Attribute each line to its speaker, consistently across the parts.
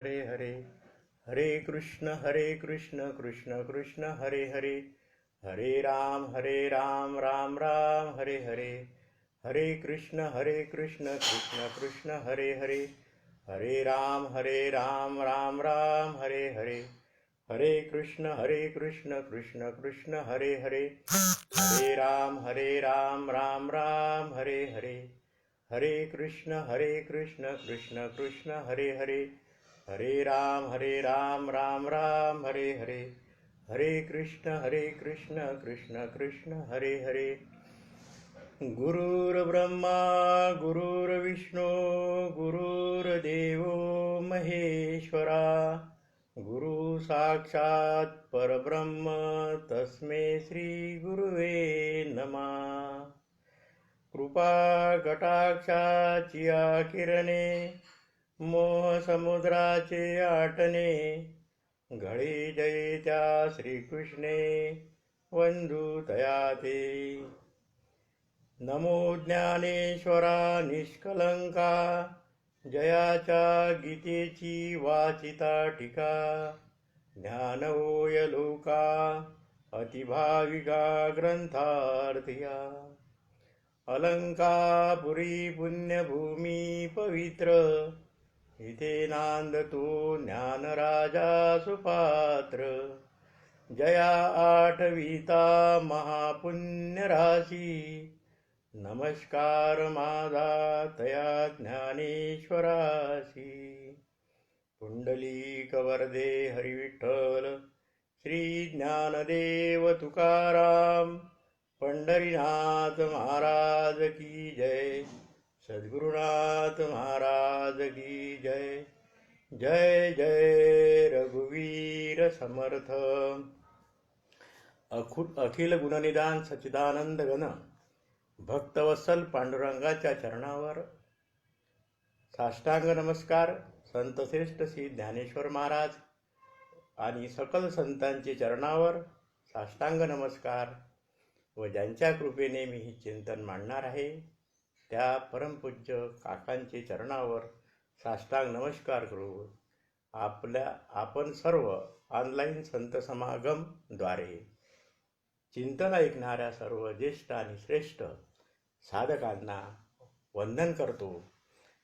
Speaker 1: हरे हरे हरे कृष्ण कृष्ण कृष्ण हरे हरे हरे राम राम राम हरे हरे हरे कृष्ण कृष्ण कृष्ण हरे हरे हरे राम राम राम हरे हरे हरे कृष्ण कृष्ण कृष्ण हरे हरे हरे राम राम राम हरे हरे हरे कृष्ण कृष्ण कृष्ण हरे हरे हरे राम राम राम हरे हरे हरे कृष्ण कृष्ण हरे हरे गुरुर्ब्रह्मा गुरुर्विष्णू गुरुर्देवो महेश्वरा गुरु साक्षात् परब्रह्म तस्मै श्री गुरुवे नमः कृपा कटाक्षाची किरणे मोहसमुद्राचे आटणे घडे जये त्या श्रीकृष्णे वंदू तया ते नमो ज्ञानेश्वरा निष्कलंका जयाच्या गीतेची वाचिता टीका ज्ञान होय लोका अतिभाविका ग्रंथार्थिया अलंकापुरी पुण्यभूमी पवित्र इथे नांदतो ज्ञानराजा सुपात्र जया आठविता महापुण्यराशी नमस्कार माझा तया ज्ञानेश्वराशी पुंडलिक वरदे हरिविठ्ठल श्री ज्ञानदेव तुकाराम पंढरीनाथ महाराज की जय सद्गुरुनाथ महाराज की जय जय जय रघुवीर समर्थ अखिल गुणनिदान सच्चिदानंद घन भक्तवत्सल पांडुरंगाच्या चरणावर साष्टांग नमस्कार. संतश्रेष्ठ श्री ज्ञानेश्वर महाराज आणि सकल संतांचे चरणावर साष्टांग नमस्कार व ज्यांच्या कृपेने मी ही चिंतन मांडणार आहे त्या परमपूज्य काकांचे चरणावर साष्टांग नमस्कार करू. आपण सर्व ऑनलाईन संत समागमद्वारे चिंतन ऐकणाऱ्या सर्व ज्येष्ठ आणि श्रेष्ठ साधकांना वंदन करतो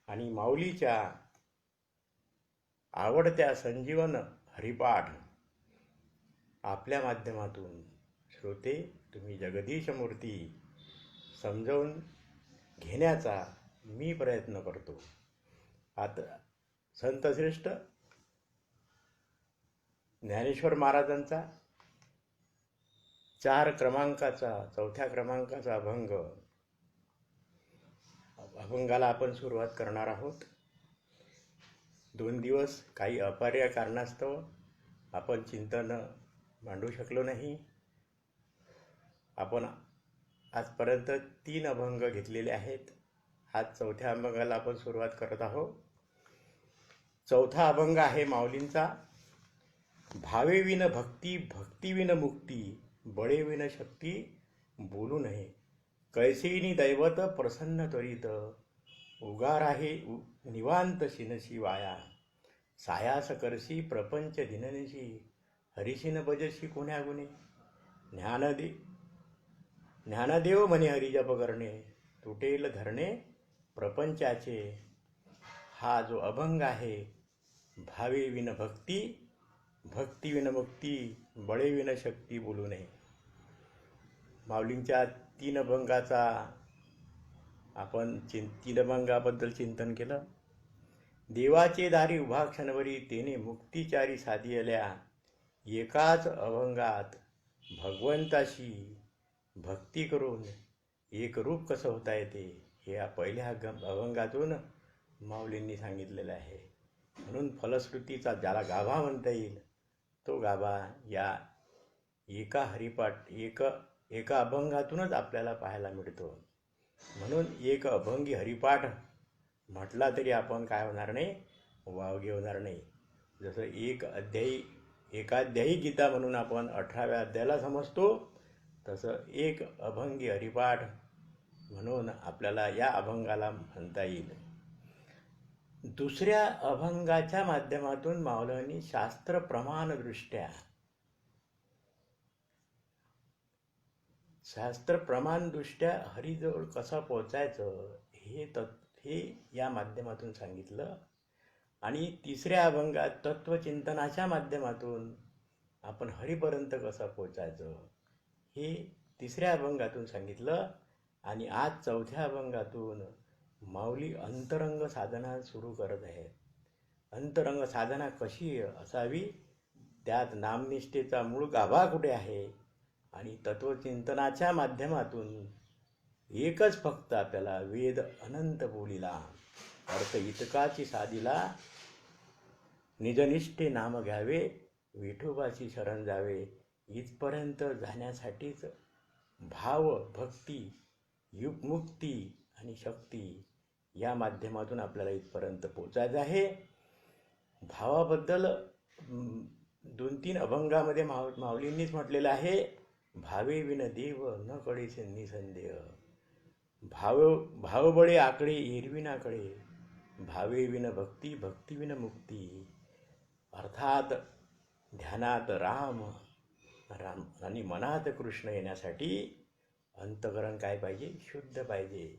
Speaker 1: आणि माऊलीच्या आवडत्या संजीवन हरिपाठ आपल्या माध्यमातून श्रोते तुम्ही जगदीश मूर्ती समजावून घेण्याचा मी प्रयत्न करतो. आता संतश्रेष्ठ ज्ञानेश्वर महाराजांचा 4 क्रमांकाचा अभंगाला आपण सुरुवात करणार आहोत. 2 दिवस काही अपार्य कारणास्तव आपण चिंतन मांडू शकलो नाही. आपण आजपर्यंत 3 अभंग घेतलेले आहेत. आज 4थ्या अभंगाला आपण सुरुवात करत आहोत. 4था अभंग आहे माऊलींचा. भावे विन भक्ती, भक्ती विन मुक्ती, बळे विन शक्ती बोलू नये. कैसेनी दैवत प्रसन्न त्वरित, उगार आहे निवांत शिनशी वाया. सायास करशी प्रपंच दिननिशी, हरिशिन भजशी कोण्या गुणे. ज्ञानदेव म्हणे हरिजप करणे, तुटेल धरणे प्रपंचाचे. हा जो अभंग आहे, भावे विन भक्ती, भक्ती विन मुक्ती, बळे विन शक्ती बोलू नये. माऊलींच्या 3 अभंगाचा आपण 3 अभंगाबद्दल चिंतन केलं. देवाचे दारी उभा क्षणभरी, तेने मुक्तिचारी साधियल्या. एकाच अभंगात भगवंताशी भक्ती करून एक रूप कसं होता येते हे या पहिल्या अभंगातून माऊलींनी सांगितलेलं आहे. म्हणून फलश्रुतीचा ज्याला गाभा म्हणता येईल तो गाभा या एका अभंगातूनच आपल्याला पाहायला मिळतो. म्हणून एक अभंगी हरिपाठ म्हटला तरी आपण काय होणार नाही, वावगे होणार नाही. जसं एकाध्यायी गीता म्हणून आपण 18व्या अध्यायाला समजतो, तसं एक अभंगी हरिपाठ म्हणून आपल्याला या अभंगाला म्हणता येईल. दुसऱ्या अभंगाच्या माध्यमातून माऊलींनी शास्त्र प्रमाणदृष्ट्या हरीजवळ कसं पोचायचं हे या माध्यमातून सांगितलं. आणि तिसऱ्या अभंगात तत्वचिंतनाच्या माध्यमातून आपण हरीपर्यंत कसं पोचायचं हे तिसऱ्या अभंगातून सांगितलं. आणि आज चौथ्या अभंगातून माऊली अंतरंग साधना सुरू करत आहेत. अंतरंग साधना कशी असावी, त्यात नामनिष्ठेचा मूळ गाभा कुठे आहे, आणि तत्वचिंतनाच्या माध्यमातून एकच फक्त आपल्याला वेद अनंत बोलिला, अर्थ इतकाची साधिला, निजनिष्ठे नाम घ्यावे, विठोबाची शरण जावे, इथपर्यंत जाण्यासाठीच भाव, भक्ती, मुक्ती आणि शक्ती या माध्यमातून आपल्याला इथपर्यंत पोचायचं आहे. भावाबद्दल 2-3 अभंगामध्ये माऊलींनीच म्हटलेलं आहे, भावे विन देव न कळेसे निसंदेह, भावबळे आकडे एरविनाकडे, भावे विन भक्ती, भक्ती विन मुक्ती. अर्थात ध्यानात राम आणि मनात कृष्ण येण्यासाठी अंतःकरण काय पाहिजे, शुद्ध पाहिजे.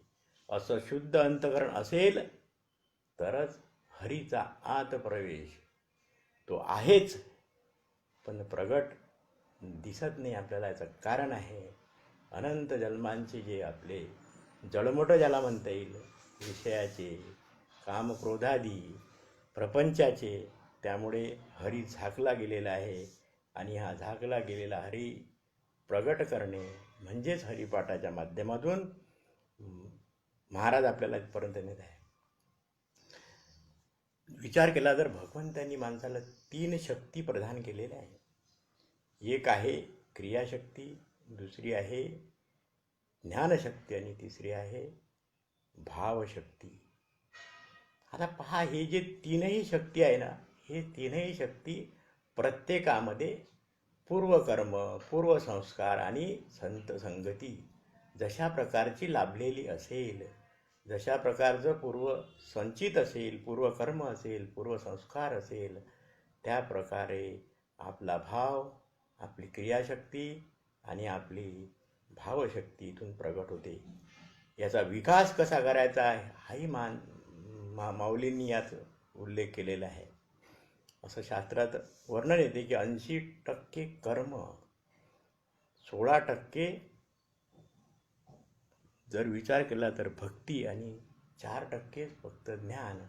Speaker 1: असं शुद्ध अंतःकरण असेल तरच हरीचा आत प्रवेश तो आहेच, पण प्रगट दिसत नाही आपल्याला. याचं कारण आहे अनंत जन्मांचे जे आपले जळमोटं ज्याला म्हणता येईल, विषयाचे, कामक्रोधादी, प्रपंचाचे, त्यामुळे हरी झाकला गेलेला आहे. आणि हा झाकला गेलेला हरी प्रगट करणे म्हणजेच हरिपाठाच्या माध्यमातून महाराज आपल्याला इथपर्यंत नेत आहे. विचार केला तर भगवंतांनी माणसाला 3 शक्ती प्रदान केलेल्या आहे. एक आहे क्रियाशक्ती, दुसरी आहे ज्ञानशक्ती, आणि तिसरी आहे भावशक्ती. आता पहा, हे जे 3ही शक्ती आहे ना, हे 3ही शक्ती प्रत्येकामध्ये पूर्वकर्म, पूर्वसंस्कार आणि संत संगती जशा प्रकारची लाभलेली असेल, जशा प्रकारचं पूर्व संचित असेल, पूर्वकर्म असेल, पूर्वसंस्कार असेल, त्या प्रकारे आपला भाव, आपली क्रियाशक्ती आणि आपली भावशक्ती इथून प्रगट होते. याचा विकास कसा करायचा आहे हाही माऊलींनी यात उल्लेख केलेला आहे. असं शास्त्रात वर्णन येते की 80% कर्म, 16% जर विचार केला तर भक्ती, आणि 4% फक्त ज्ञान.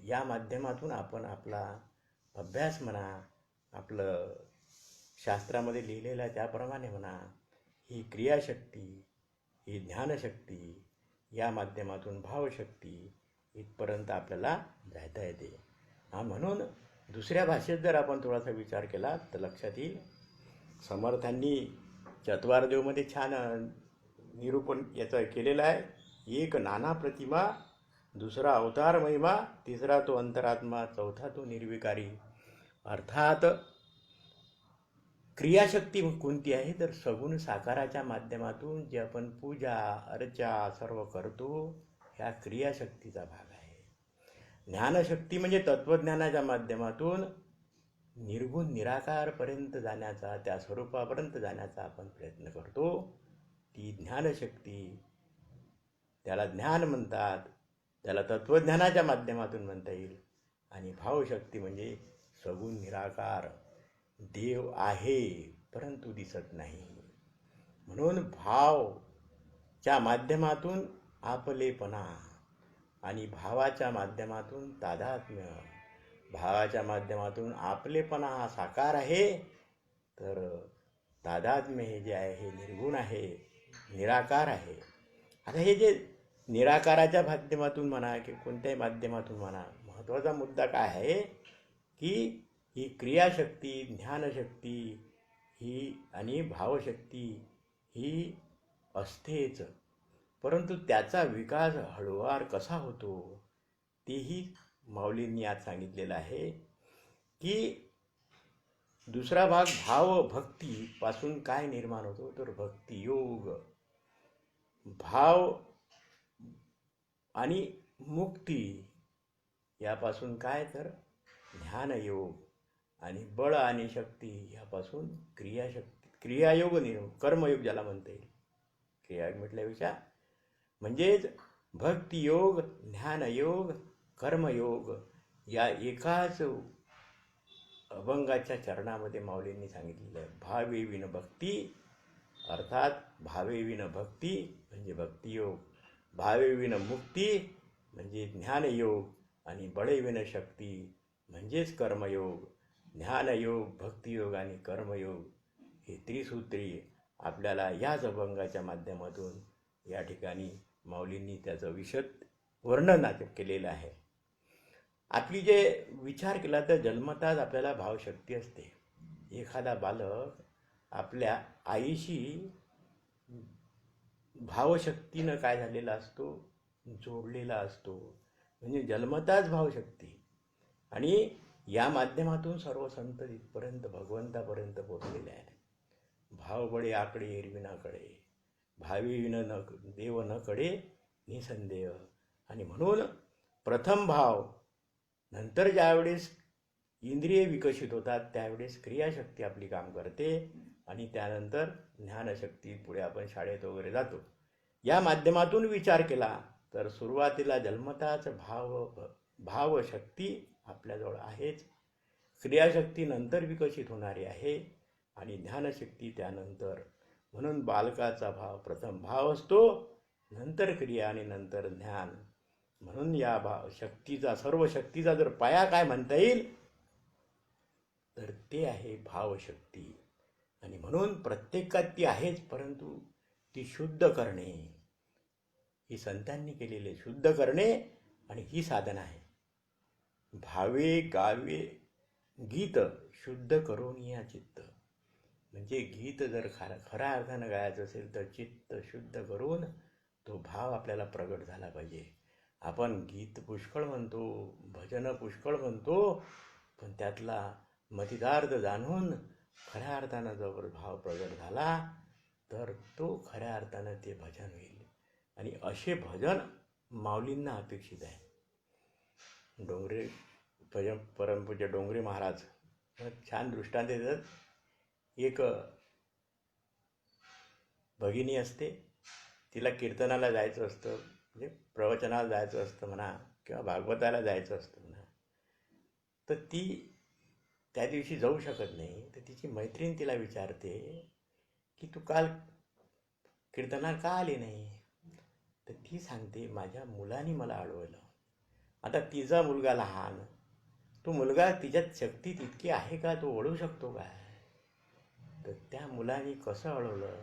Speaker 1: या माध्यमातून आपण आपला अभ्यास म्हणा, आपलं शास्त्रामध्ये लिहिलेलं आहे त्याप्रमाणे म्हणा, ही क्रियाशक्ती, ही ज्ञानशक्ती, या माध्यमातून भावशक्ती इथपर्यंत आपल्याला जाता येते. म्हणून दुसऱ्या भाषेत जर आपण थोडासा विचार केला तर लक्षात येईल. समर्थांनी चत्वारदेवमध्ये छान निरूपण याचं केलेलं आहे. एक नाना प्रतिमा, दुसरा अवतार महिमा, तिसरा तो अंतरात्मा, चौथा तो निर्विकारी. अर्थात क्रियाशक्ती कोणती आहे तर सगुण साकाराच्या माध्यमातून जे आपण पूजा अर्चा सर्व करतो, ह्या क्रियाशक्तीचा भाग आहे. ज्ञानशक्ती म्हणजे तत्वज्ञानाच्या माध्यमातून निर्गुण निराकारपर्यंत जाण्याचा, त्या स्वरूपापर्यंत जाण्याचा आपण प्रयत्न करतो, ती ज्ञानशक्ती. त्याला ज्ञान म्हणतात, त्याला तत्वज्ञानाच्या माध्यमातून म्हणता येईल. आणि भावशक्ती म्हणजे सगुण निराकार देव आहे परंतु दिसत नाही, म्हणून भावच्या माध्यमातून आपलेपणा, आणि भावाच्या माध्यमातून तादात्म्य, भावाच्या माध्यमातून आपलेपणा हा साकार आहे, तर तादात्म्य हे जे आहे हे निर्गुण आहे, निराकार आहे. आता हे जे निराकाराच्या माध्यमातून म्हणा की कोणत्याही माध्यमातून म्हणा, महत्त्वाचा मुद्दा काय आहे की ही क्रियाशक्ती, ज्ञानशक्ती ही आणि भावशक्ती ही असतेच, परंतु त्याचा विकास हळूवार कसा होतो तेही माऊलींनी आज सांगितलेलं आहे. की दुसरा भाग भाव भक्तीपासून काय निर्माण होतो तर भक्तियोग, भाव आणि मुक्ती यापासून काय तर ज्ञानयोग आणि बळ आणि शक्ती यापासून क्रियायोग कर्मयोग ज्याला म्हणता येईल. क्रियायोग म्हटल्यापेक्षा म्हणजेच भक्तियोग, ज्ञानयोग, कर्मयोग या एकाच अभंगाच्या चरणामध्ये माऊलींनी सांगितलेलं आहे. भावे विन भक्ती अर्थात भावे विन भक्ती म्हणजे भक्तियोग, भावे विन मुक्ती म्हणजे ज्ञानयोग आणि बळे विन शक्ती म्हणजेच कर्मयोग. ज्ञानयोग, भक्तियोग आणि कर्मयोग हे त्रिसूत्री आपल्याला याच अभंगाच्या माध्यमातून या ठिकाणी माऊलींनी त्याचं विशद वर्णन केलेलं आहे. आपली जे विचार केला तर जन्मताच आपल्याला भावशक्ती असते. एखादा बालक आपल्या आईशी भावशक्तीनं काय झालेला असतो, जोडलेला असतो. म्हणजे जन्मताच भावशक्ती. आणि या माध्यमातून सर्व संत इथपर्यंत भगवंतापर्यंत पोचलेले आहे. भावबळे आकडे एरविनाकडे, भावी विन न देव न कडे निसंदेह. आणि म्हणून प्रथम भाव, नंतर ज्यावेळेस इंद्रिय विकसित होतात त्यावेळेस क्रियाशक्ती आपली काम करते आणि त्यानंतर ज्ञानशक्ती. पुढे आपण शाळेत वगैरे जातो, या माध्यमातून विचार केला तर सुरुवातीला जन्मताच भावशक्ती आपल्याजवळ आहेच. क्रियाशक्ती नंतर विकसित होणारी आहे आणि ज्ञानशक्ती त्यानंतर. म्हणून बालकाचा भाव प्रथम भाव असतो, नंतर क्रिया आणि नंतर ज्ञान. म्हणून या शक्तीचा, सर्व शक्तीचा जर पाया काय म्हणता येईल तर ते आहे भावशक्ती. आणि म्हणून प्रत्येकात ती आहेच, परंतु ती शुद्ध करणे ही संतांनी केलेले शुद्ध करणे आणि ही साधना आहे. भावे गावे गीत शुद्ध करून या चित्त. म्हणजे गीत जर खऱ्या अर्थानं गायचं असेल तर चित्त शुद्ध करून तो भाव आपल्याला प्रगट झाला पाहिजे. आपण गीत पुष्कळ म्हणतो, भजन पुष्कळ म्हणतो, पण त्यातला मतितार्थ जाणून खऱ्या अर्थानं जर भाव प्रगट झाला तर तो खऱ्या अर्थानं ते भजन होईल. आणि असे भजन माऊलींना अपेक्षित आहे. डोंगरे परमपूज्य डोंगरे महाराज छान दृष्टांत देतात. एक भगिनी असते, तिला कीर्तनाला जायचं असतं, म्हणजे प्रवचनाला जायचं असतं म्हणा, किंवा भागवताला जायचं असतं म्हणा. तर ती त्या दिवशी जाऊ शकत नाही. तर तिची मैत्रीण तिला विचारते की तू काल कीर्तनाला का आली नाही. तर ती सांगते माझ्या मुलाने मला अडवलं. आता तिचा मुलगा लहान, तो मुलगा तिच्यात शक्ती तितकी आहे का, तो ओढू शकतो काय. तर त्या मुलाने कसं अडवलं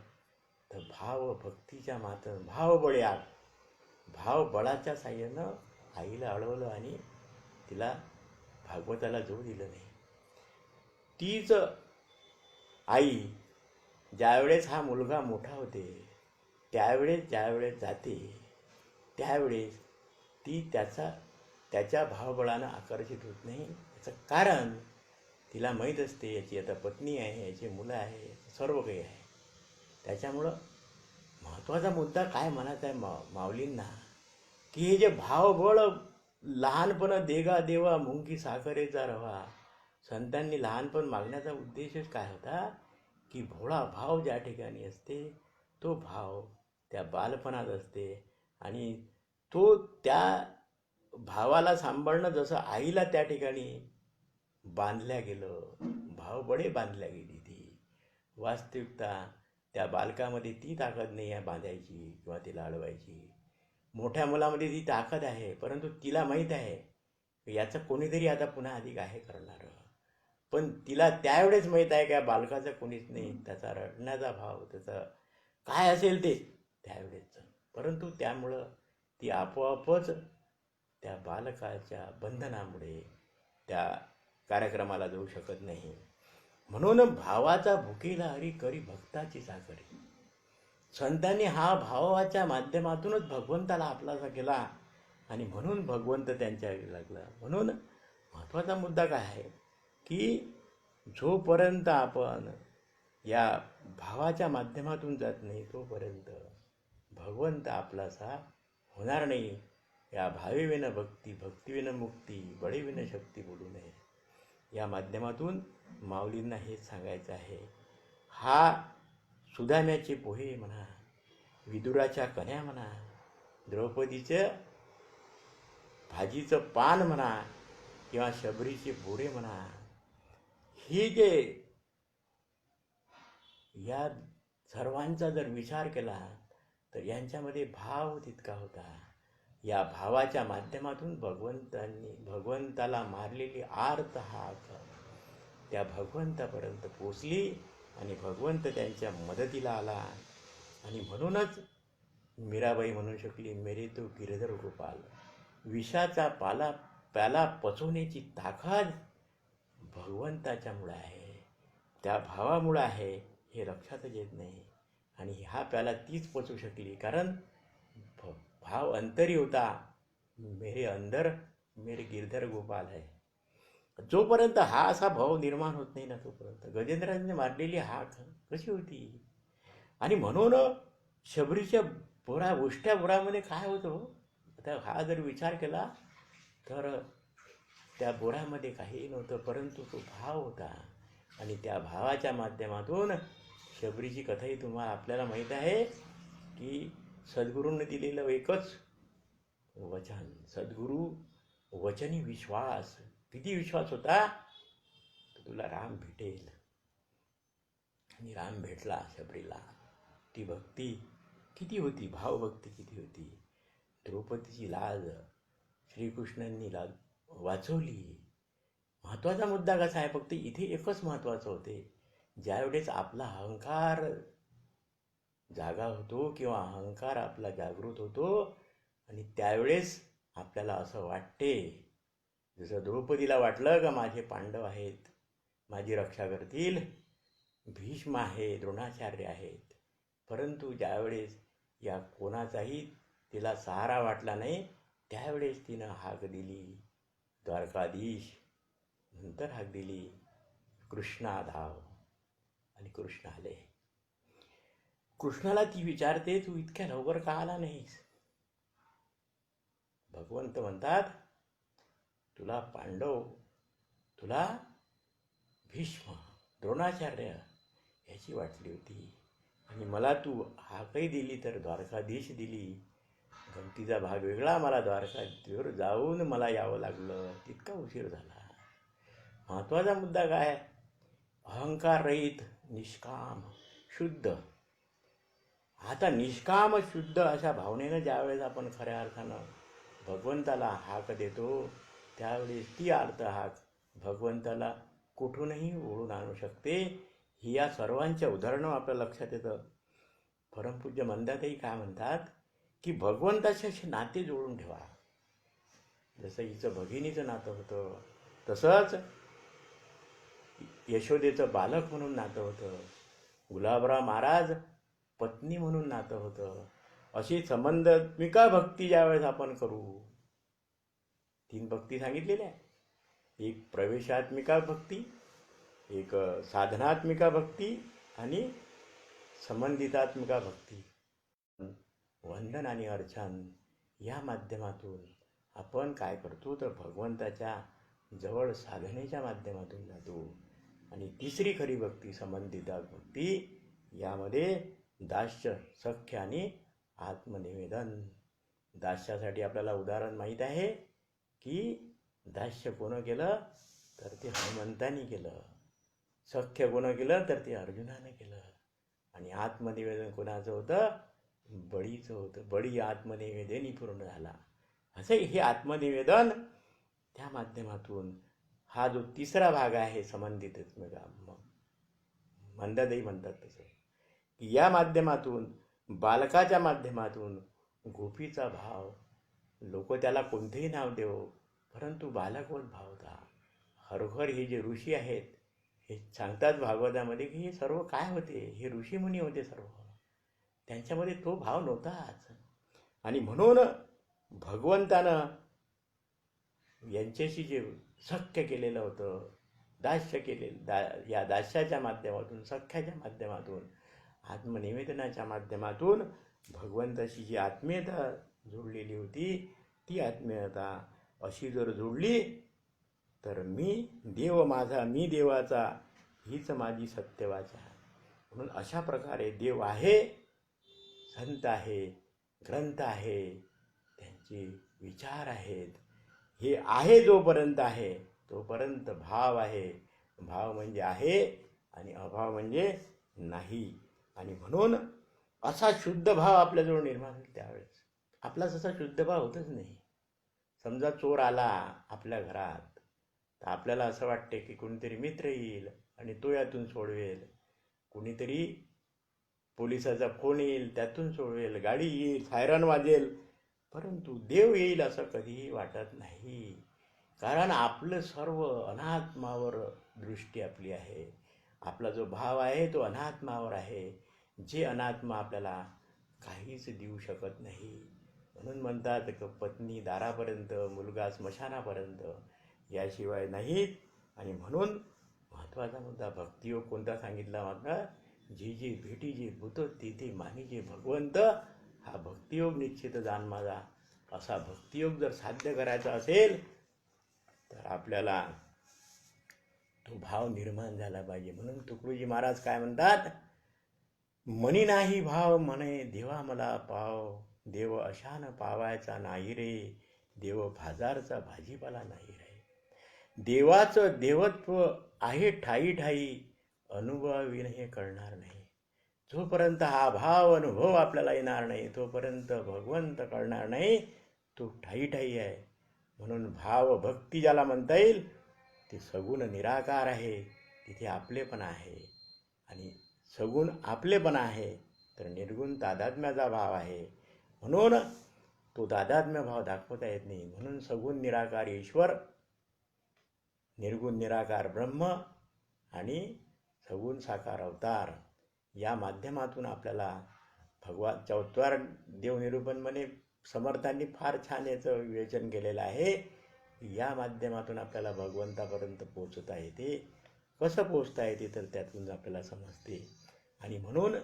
Speaker 1: तर भक्तीच्या मात्र भाव बळाच्या साह्यानं आईला अडवलं आणि तिला भागवताला जाऊ दिलं नाही. तीच आई ज्यावेळेस हा मुलगा मोठा होते ज्यावेळेस जाते त्यावेळेस ती त्याच्या भावबळानं आकर्षित होत नाही. याचं कारण तिला माहीत असते याची आता पत्नी आहे, याची मुलं आहे, सर्व काही आहे. त्याच्यामुळं महत्त्वाचा मुद्दा काय म्हणत आहे माऊलींना की हे जे भावबळ लहानपण देगा देवा मुंगी साखरेचा रवा. संतांनी लहानपण मागण्याचा उद्देशच काय होता की भोळा भाव ज्या ठिकाणी असते तो भाव त्या बालपणात असते आणि तो त्या भावाला सांभाळणं जसं आईला त्या ठिकाणी बांधल्या गेलं, भावबळे बांधल्या गेली. ती वास्तविकता त्या बालकामध्ये ती ताकद नाही आहे बांधायची किंवा तिला अडवायची. मोठ्या मुलामध्ये ती ताकद आहे, परंतु तिला माहीत आहे याचं कोणीतरी आता पुन्हा अधिक आहे करणारं. पण तिला त्यावेळेस माहीत आहे का बालकाचं कोणीच नाही, त्याचा रडण्याचा भाव, त्याचं काय असेल ते त्यावेळेचं. परंतु त्यामुळं ती आपोआपच त्या बालकाच्या बंधनामुळे त्या कार्यक्रमाला जाऊ शकत नाही. म्हणून भावाचा भुकेला हरी करी भक्ताची साखरी. संतांनी हा भावाच्या माध्यमातूनच भगवंताला आपलासा केला आणि म्हणून भगवंत त्यांच्या लागला. म्हणून महत्त्वाचा मुद्दा काय आहे की जोपर्यंत आपण या भावाच्या माध्यमातून जात नाही तोपर्यंत भगवंत आपलासा होणार नाही. या भावेविन भक्ती, भक्तीविन मुक्ती, बळीविन शक्ती बोलू नये. या माध्यमातून माऊलींना हेच सांगायचं आहे. हा सुदाम्याचे पोहे म्हणा, विदुराच्या कन्या म्हणा, द्रौपदीचं भाजीचं पान म्हणा किंवा शबरीचे बोरे म्हणा, हे जे या सर्वांचा जर विचार केला तर यांच्यामध्ये भाव तितका होता. या भावाच्या माध्यमातून भगवंताला मारलेली आर्त हाक त्या भगवंतापर्यंत पोचली आणि भगवंत त्यांच्या मदतीला आला. आणि म्हणूनच मीराबाई म्हणू शकली, मेरे तो गिरधर गोपाल. विषाचा प्याला पचवण्याची ताकद भगवंताच्यामुळे आहे, त्या भावामुळे आहे, हे लक्षातच येत नाही. आणि हा प्याला तीच पचवू शकली कारण भाव अंतरी होता. मेरे अंदर मेरे गिरधर गोपाल है. जोपर्यंत हा असा भाव निर्माण होत नाही ना, तोपर्यंत गजेंद्राने मारलेली हाक कशी होती. आणि म्हणून शबरीच्या उष्ट्या बोरामध्ये काय होतं, आता हा जर विचार केला तर त्या बोरामध्ये काही नव्हतं, परंतु तो भाव होता. आणि त्या भावाच्या माध्यमातून शबरीची कथाही आपल्याला माहीत आहे की सद्गुरूंनी दिलेलं एकच वचन, सद्गुरू वचनी विश्वास. किती विश्वास होता, तर तुला राम भेटेल. आणि राम भेटला शबरीला. ती भक्ती किती होती, भावभक्ती किती होती. द्रौपदीची लाज श्रीकृष्णांनी वाचवली. महत्त्वाचा मुद्दा कसा आहे, फक्त इथे एकच महत्त्वाचं होते, ज्यावेळेस आपला अहंकार जागा होतो किंवा अहंकार आपला जागृत होतो आणि त्यावेळेस आपल्याला असं वाटते, जसं द्रौपदीला वाटलं का माझे पांडव आहेत, माझी रक्षा करतील, भीष्म आहे, द्रोणाचार्य आहेत. परंतु ज्यावेळेस या कोणाचाही तिला सहारा वाटला नाही, त्यावेळेस तिनं हाक दिली द्वारकाधीश. नंतर हाक दिली कृष्णा धाव. आणि कृष्ण आले. कृष्णाला ती विचारते, तू इतक्या लवकर का आला नाहीस. भगवंत म्हणतात, तुला पांडव, तुला भीष्म, द्रोणाचार्य याची वाटली होती. आणि मला तू हाकही दिली तर द्वारकाधीश दिली. गमतीचा भाग वेगळा, मला द्वारकाधीशवर जाऊन मला यावं लागलं, तितका उशीर झाला. महत्त्वाचा मुद्दा काय, अहंकार रहित, निष्काम, शुद्ध. आता निष्काम शुद्ध अशा भावनेनं ज्यावेळेस आपण खऱ्या अर्थानं भगवंताला हाक देतो, त्यावेळेस ती अर्थ हाक भगवंताला कुठूनही ओढून आणू शकते. ही या सर्वांच्या उदाहरणं आपल्या लक्षात येतं. परमपूज्य मंदाताई काय म्हणतात की भगवंताचे असे नाते जोडून ठेवा. जसं हिचं भगिनीचं नातं होतं, तसंच यशोदेचं बालक म्हणून नातं होतं, गुलाबराव महाराज पत्नी म्हणून नातं होतं. अशी संबंधात्मिका भक्ती ज्यावेळेस आपण करू, 3 भक्ती सांगितलेल्या आहे, एक प्रवेशात्मिका भक्ती, एक साधनात्मिका भक्ती आणि संबंधितात्मिका भक्ती. वंदन आणि अर्चन या माध्यमातून आपण काय करतो, तर भगवंताच्या जवळ साधनेच्या माध्यमातून जातो. आणि तिसरी खरी भक्ती संबंधिता भक्ती, यामध्ये दास्य, सख्य आणि आत्मनिवेदन. दास्यासाठी आपल्याला उदाहरण माहीत आहे की दास्य कोणं केलं, तर ते हनुमंतानी केलं. सख्य कोणं केलं, तर ते अर्जुनानं केलं. आणि आत्मनिवेदन कोणाचं होतं, बळीचं होतं. बळी आत्मनिवेदनही पूर्ण झाला. असं हे आत्मनिवेदन त्या माध्यमातून हा जो तिसरा भाग आहे संबंधित मंदाताई म्हणतात तसं की या माध्यमातून बालकाच्या माध्यमातून गोपीचा भाव, लोक त्याला कोणतेही नाव देव, परंतु बालकवत भाव होता. हरहर हे जे ऋषी आहेत हे सांगतात भागवतामध्ये की हे सर्व काय होते, हे ऋषीमुनी होते सर्व, त्यांच्यामध्ये तो भाव नव्हताच. आणि म्हणून भगवंतानं यांच्याशी जे सख्य केलेलं होतं, दास्य केलेलं, या दास्याच्या माध्यमातून, सख्याच्या माध्यमातून, आत्मनिवेदनाच्या माध्यमातून भगवंताशी जी आत्मीयता जोडलेली होती, ती आत्मीयता अशी जर जोडली तर मी देव माझा, मी देवाचा, हीच माझी सत्यवाचा. म्हणून अशा प्रकारे देव आहे, संत आहे, ग्रंथ आहे, त्यांचे विचार आहेत. हे आहे जोपर्यंत आहे तोपर्यंत भाव आहे. भाव म्हणजे आहे आणि अभाव म्हणजे नाही. आणि म्हणून असा शुद्ध भाव आपल्याजवळ निर्माण होईल. त्यावेळेस आपला तसा शुद्ध भाव होतच नाही. समजा चोर आला आपल्या घरात तर आपल्याला असं वाटते की कोणीतरी मित्र येईल आणि तो यातून सोडवेल, कोणीतरी पोलिसाचा फोन येईल त्यातून सोडवेल, गाडी येईल, सायरन वाजेल, परंतु देव येईल असं कधीही वाटत नाही. कारण आपलं सर्व अनात्मावर दृष्टी आपली आहे. आपला जो भाव आहे तो अनात्मावर आहे. जे अनात्मा आपल्याला काहीच देऊ शकत नाही. म्हणून म्हणतात की पत्नी दारापर्यंत, मुलगा स्मशानापर्यंत, याशिवाय नाहीत. आणि म्हणून महत्त्वाचा मुद्दा भक्तियोग कोणता सांगितला मात्र, जे जे भेटी जे भूत तिथे मानिजे भगवंत. हा भक्तियोग निश्चित जाण माझा. असा भक्तियोग जर साध्य करायचा असेल तर आपल्याला तो भाव निर्माण झाला पाहिजे. म्हणून तुकडोजी महाराज काय म्हणतात, मनी नाही भाव म्हणे देवा मला पाव, देव अशान पावायचा नाही रे, देव भाजारचा भाजीपाला नाही रे. देवाचं देवत्व आहे ठाई ठाई, अनुभवाविन हे कळणार नाही. जोपर्यंत हा भाव अनुभव आपल्याला येणार नाही तोपर्यंत भगवंत कळणार नाही. तो ठाई ठाई आहे. म्हणून भाव भक्ती ज्याला म्हणता येईल ते सगुण निराकार आहे. तिथे आपलेपणा आहे. आणि सगुण आपलेपणा आहे तर निर्गुण तादात्म्याचा भाव आहे. म्हणून तो तादात्म्य भाव दाखवता येत नाही. म्हणून सगुण निराकार ईश्वर, निर्गुण निराकार ब्रह्म आणि सगुण साकार अवतार या माध्यमातून आपल्याला भगवान चौथ्वार देवनिरूपण म्हणे समर्थांनी फार छान याचं विवेचन केलेलं आहे. या माध्यमातून आपल्याला भगवंतापर्यंत पोचता येते. कसं पोचता येते तर त्यातून आपल्याला समजते. आणि म्हणून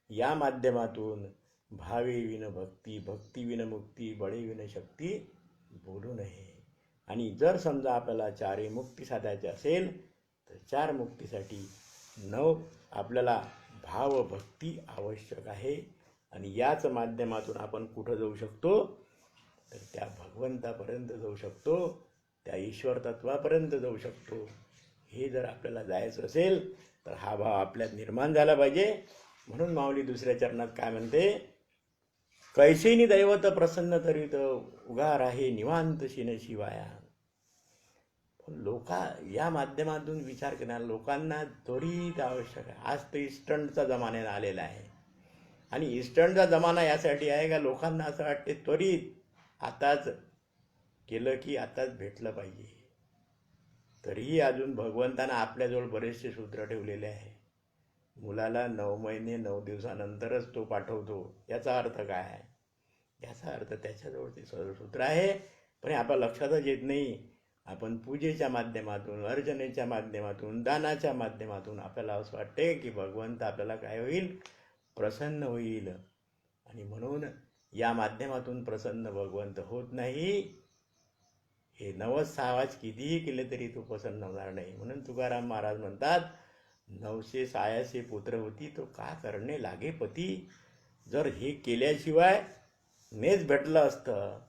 Speaker 1: या माध्यमातून भावे विन भक्ती, भक्ती विन मुक्ती, बळे विन शक्ती बोलू नये. आणि जर समजा आपल्याला चारही मुक्ती साधायची असेल तर चार मुक्तीसाठी आपल्याला भाव भक्ती आवश्यक आहे. आणि याच माध्यमातून आपण कुठं जाऊ शकतो तर त्या भगवंतापर्यंत जाऊ शकतो, त्या ईश्वर तत्वापर्यंत जाऊ शकतो. हे जर आपल्याला जायचं असेल तर हा भाव आपल्यात निर्माण झाला पाहिजे. म्हणून माऊली दुसऱ्या चरणात काय म्हणते, कैसेनी दैवत प्रसन्न तरीत, उगा राहे निवांत शिन शिवाया. या माध्यमातून विचार करणाऱ्या लोकांना त्वरित आवश्यक आहे. आज तर इन्स्टंटचा जमाना आलेला आहे. आणि इन्स्टंटचा जमाना यासाठी आहे का लोकांना असं वाटते त्वरित आताच केलं की आताच भेटलं पाहिजे. तरीही अजून भगवंतानं आपल्याजवळ बरेचसे सूत्र ठेवलेले आहे. मुलाला 9 महिने 9 दिवसानंतरच तो पाठवतो. याचा अर्थ काय आहे? याचा अर्थ त्याच्याजवळ ते सूत्र आहे, पण आपल्या लक्षातच येत नाही. आपण पूजेच्या माध्यमातून, अर्चनेच्या माध्यमातून, दानाच्या माध्यमातून आपल्याला असं वाटते की भगवंत आपल्याला काय होईल, प्रसन्न होईल. आणि म्हणून या माध्यमातून प्रसन्न भगवंत होत नाही. हे 900 आवाज कितीही केले तरी तो प्रसन्न होणार नाही. म्हणून तुकाराम महाराज म्हणतात, 986 पुत्र होती तो का करणे लागे पती. जर हे केल्याशिवाय नेच भेटलं असतं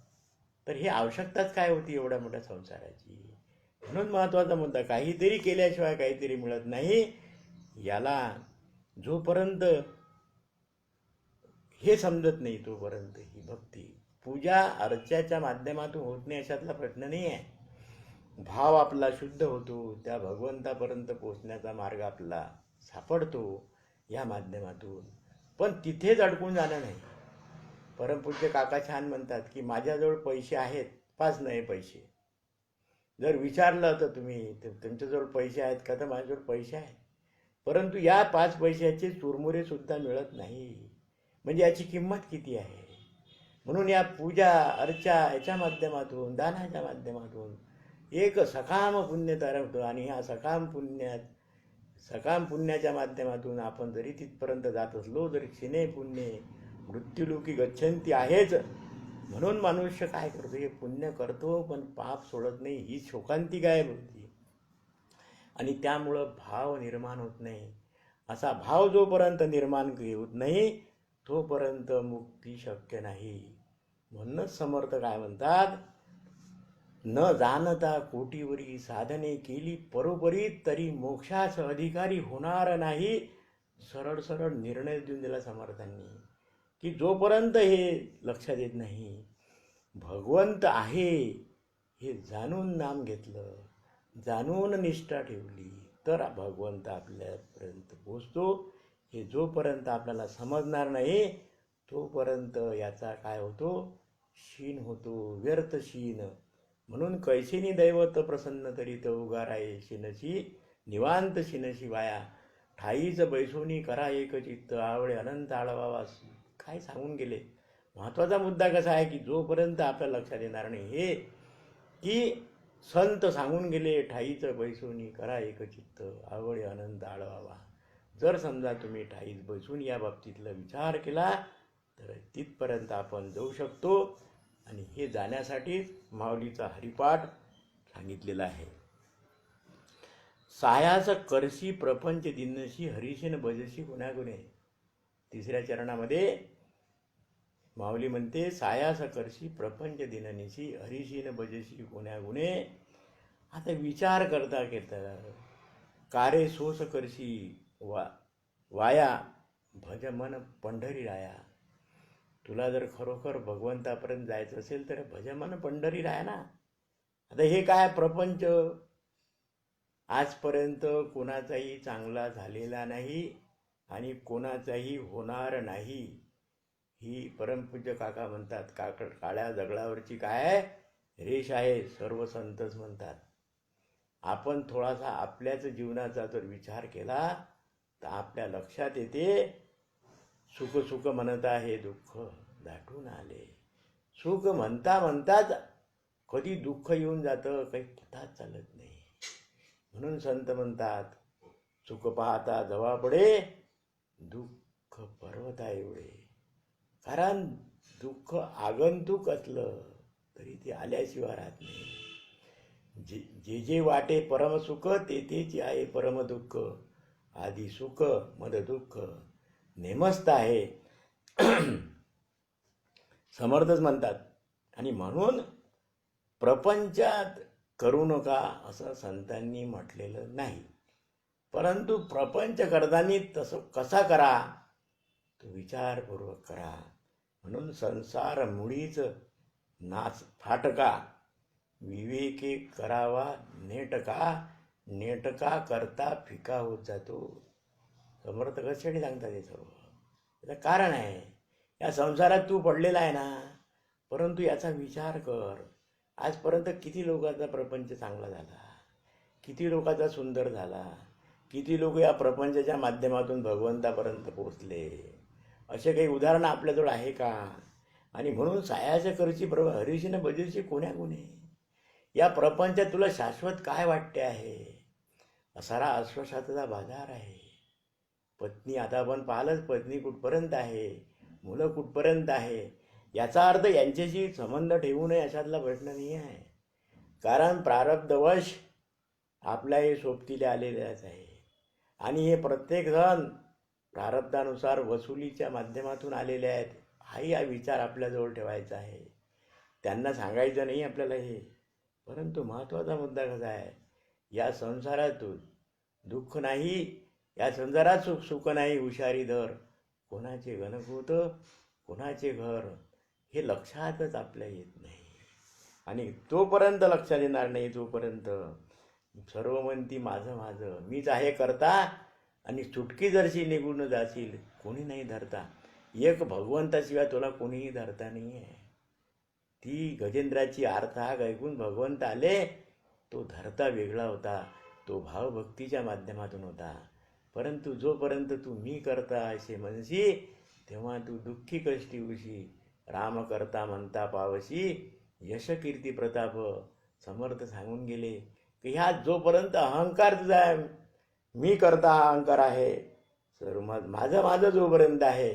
Speaker 1: तर ही आवश्यकताच काय होती एवढ्या मोठ्या संसाराची. म्हणून महत्त्वाचा मुद्दा, काहीतरी केल्याशिवाय काहीतरी मिळत नाही. याला जोपर्यंत हे समजत नाही तोपर्यंत ही भक्ती पूजा अर्च्याच्या माध्यमातून होत नाही अशातला प्रश्न नाही आहे. भाव आपला शुद्ध होतो, त्या भगवंतापर्यंत पोचण्याचा मार्ग आपला सापडतो या माध्यमातून. पण तिथेच अडकून जाणं नाही. परमपूज्य काका छान म्हणतात की माझ्याजवळ पैसे आहेत, 5 नाही पैसे. जर विचारलं तर तुम्ही तुमच्याजवळ पैसे आहेत का, तर माझ्याजवळ पैसे आहेत, परंतु या 5 पैशाचे चुरमुरे सुद्धा मिळत नाही. म्हणजे याची किंमत किती आहे. म्हणून या पूजा अर्चा याच्या माध्यमातून, दानाच्या माध्यमातून एक सकाम पुण्य तयार होतं. आणि ह्या सकाम पुण्याच्या माध्यमातून आपण जरी तिथपर्यंत जात असलो, जरी क्षिणे पुण्ये मृत्युलोकी गच्छन्ती आहेच, म्हणून मनुष्य काय करतो, हे पुण्य करतो पण पाप सोडत नाही, ही शोकांती गायब होती आणि त्यामुळं भाव निर्माण होत नाही. असा भाव जोपर्यंत निर्माण होत नाही तोपर्यंत मुक्ती शक्य नाही. म्हणूनच समर्थ काय म्हणतात, न जाणता कोटीवरी साधने केली परोपरी तरी मोक्षास अधिकारी होणार नाही. सरळ सरळ निर्णय देऊन दिला समर्थांनी की जोपर्यंत हे लक्षात येत नाही भगवंत आहे हे जाणून नाम घेतलं, जाणून निष्ठा ठेवली तर भगवंत आपल्यापर्यंत पोचतो. हे जोपर्यंत आपल्याला समजणार नाही तोपर्यंत याचा काय होतो, शीन होतो, व्यर्थ शीन. म्हणून कैसेनी दैवत प्रसन्न तरी तो उगाराये शिनशी निवांत शिनशी वाया ठाईच बैसोनी करा एक चित्त आवळे अनंत आळवावास. काय सांगून गेले. महत्त्वाचा मुद्दा कसा आहे की जोपर्यंत आपल्या लक्षात येणार नाही हे की संत सांगून गेले ठाईच बैसोनी करा एक चित्त आवळे अनंत आळवावा. जर समजा तुम्ही ठाईच बैसून या बाबतीतला विचार केला तर तिथपर्यंत आपण जाऊ शकतो. आणि हे जाण्यासाठी माऊलीचा हरिपाठ सांगितलेला आहे. सायास करशी प्रपंच दिनशी हरिशीन भजशी गुण्यागुणे. तिसऱ्या चरणामध्ये माऊली म्हणते सायास करशी प्रपंच दिननिशी हरिशीन भजशी गुण्यागुणे. आता विचार करता घेता कारे सोस करशी वाया भज मन पंढरी राया. तुला जर खरोखर भगवंतापर्यंत जायचं असेल तर भजमन पंढरी राहा ना. आता हे काय प्रपंच आजपर्यंत कोणाचाही चांगला झालेला नाही आणि कोणाचाही होणार नाही. ही परमपूज्य काका म्हणतात काळ्या दगडावरची काय रेष आहे, सर्व संतच म्हणतात. आपण थोडासा आपल्याच जीवनाचा जर विचार केला तर आपल्या लक्षात येते सुख सुख म्हणता हे दुःख दाटून आले. सुख म्हणता म्हणताच कधी दुःख येऊन जातं काही पताच चालत नाही. म्हणून संत म्हणतात सुख पाहता जवळ पडे दुःख पर्वता एवढे. कारण दुःख आगंतुक असलं तरी ते आल्याशिवाय राहत नाही. जे जे वाटे परमसुख ते तेच आहे परम दुःख. आधी सुख मद दुःख नेमस्त आहे समर्थच म्हणतात. आणि म्हणून प्रपंचात करू नका असं संतांनी म्हटलेलं नाही. परंतु प्रपंच करताना तसं कसा करा तो विचारपूर्वक करा. म्हणून संसार मुळीच नाच फाटका विवेके करावा नेटका नेटका करता फिका होत जातो. समर्थ कशासाठी सांगतात हे सर्व. त्याचं कारण आहे या संसारात तू पडलेला आहे ना, परंतु याचा विचार कर. आजपर्यंत किती लोकांचा प्रपंच चांगला झाला, किती लोकांचा सुंदर झाला, किती लोक या प्रपंचाच्या माध्यमातून भगवंतापर्यंत पोहोचले. असे काही उदाहरणं आपल्याजवळ आहे का. आणि म्हणून सायाच्या करची हरीशीनं भजशी कोण्या गुणे. या प्रपंचात तुला शाश्वत काय वाटते आहे. असारा आश्वासाचा बाजार आहे. पत्नी आता आपण पाहिलंच पत्नी कुठपर्यंत आहे, मुलं कुठपर्यंत आहे. याचा अर्थ यांच्याशी संबंध ठेवू नये अशातला प्रश्न नाही आहे. कारण प्रारब्धवश आपल्या हे सोबतीले आलेल्याच आहे. आणि हे प्रत्येकजण प्रारब्धानुसार वसुलीच्या माध्यमातून आलेले आहेत. हाही हा विचार आपल्याजवळ ठेवायचा आहे. त्यांना सांगायचं नाही आपल्याला हे. परंतु महत्त्वाचा मुद्दा कसा आहे, या संसारातून दुःख नाही, या संसारात सुख नाही. हुशारी धर कोणाचे गणकूत कोणाचे घर हे लक्षातच आपल्या येत नाही. आणि तोपर्यंत लक्षात येणार नाही तोपर्यंत सर्व म्हणती माझं माझं मीच आहे करता. आणि चुटकी जरशी निघून जाशील कोणी नाही धरता. एक भगवंताशिवाय तुला कोणीही धरता नाही आहे. ती गजेंद्राची आर्तहाक ऐकून भगवंत आले. तो धरता वेगळा होता, तो भावभक्तीच्या माध्यमातून होता. परंतु जोपर्यंत तू मी करता असे म्हणशी तेव्हा तू दुःखी कष्टी होशी. राम करता म्हणता पावशी यश कीर्ती प्रताप. समर्थ सांगून गेले की ह्या जोपर्यंत अहंकार तुझा आहे, मी करता हा अहंकार आहे, सर्व माझं माझं जोपर्यंत आहे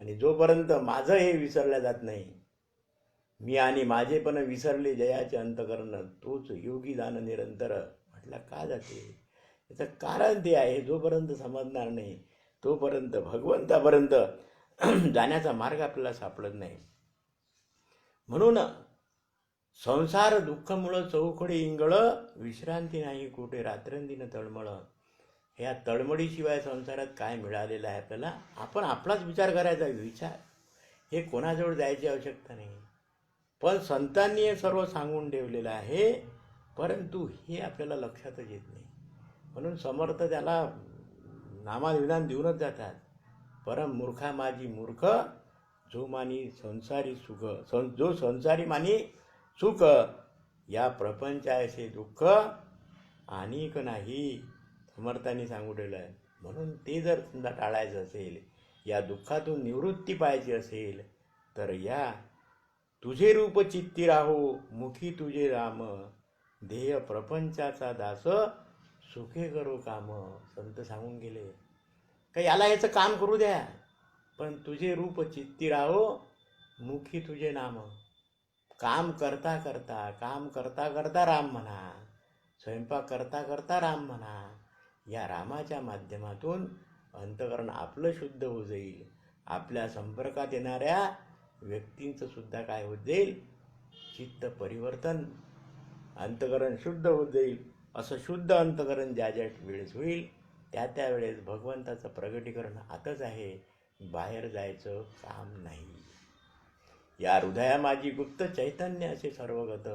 Speaker 1: आणि जोपर्यंत माझं हे विसरलं जात नाही मी आणि माझे पण विसरले जयाचे अंतकरण, तोच योगी जाण निरंतर. म्हटलं का जाते, याचं कारण ते आहे, जोपर्यंत समजणार नाही तोपर्यंत भगवंतापर्यंत जाण्याचा मार्ग आपल्याला सापडत नाही. म्हणून संसार दुःखमुळं चौकडे इंगळ, विश्रांती नाही कुठे रात्रंदिन तळमळ. ह्या तळमळीशिवाय संसारात काय मिळालेलं आहे आपल्याला? आपण आपलाच विचार करायचा. विचार हे कोणाजवळ जायची आवश्यकता नाही. पण संतांनी हे सर्व सांगून ठेवलेलं आहे, परंतु हे आपल्याला लक्षातच येत नाही. म्हणून समर्थ त्याला नामाविधान देऊनच जातात. परम मूर्खा माझी मूर्ख, जो मानी संसारी सुख, जो संसारी मानी सुख, या प्रपंचाचे दुःख अनेक नाही, समर्थांनी सांगू ठेवलं आहे. म्हणून ते जर समजा टाळायचं असेल, या दुःखातून निवृत्ती पाहिजे असेल, तर या तुझे रूप चित्ती राहो, मुखी तुझे राम, ध्येय प्रपंचाचा दास, सुखे करो काम. संत सांगून गेले का याला याचं काम करू द्या, पण तुझे रूप चित्ती राहो, मुखी तुझे नाम. काम करता करता राम म्हणा, स्वयंपाक करता करता राम म्हणा. या रामाच्या माध्यमातून अंतकरण आपलं शुद्ध होत जाईल. आपल्या संपर्कात येणाऱ्या व्यक्तींचं सुद्धा काय होत जाईल, चित्त परिवर्तन, अंतकरण शुद्ध होत जाईल. असं शुद्ध अंतकरण ज्या ज्या वेळेस होईल, त्या वेळेस भगवंताचं प्रगटीकरण आतच आहे, बाहेर जायचं काम नाही. या हृदया माझी गुप्त चैतन्य असे सर्वगत,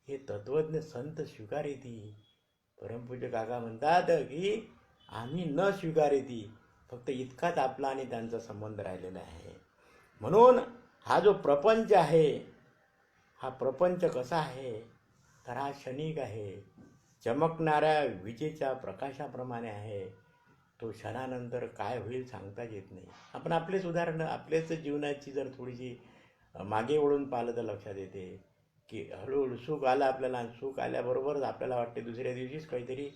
Speaker 1: हे तत्वज्ञ संत स्वीकारेती. परमपूज्य काका म्हणतात की आम्ही न स्वीकारेती, फक्त इतकाच आपला आणि त्यांचा संबंध राहिलेला आहे. म्हणून हा जो प्रपंच आहे, हा प्रपंच कसा आहे, तर हा क्षणिक आहे, चमकणाऱ्या विजेच्या प्रकाशाप्रमाणे आहे. तो क्षणानंतर काय होईल सांगताच येत नाही. आपण आपलेच उदाहरण, आपलेच जीवनाची जर थोडीशी मागे वळून पाहिलं तर लक्षात येते की हळूहळू सुख आलं आपल्याला. सुख आल्याबरोबरच आपल्याला वाटते दुसऱ्या दिवशीच काहीतरी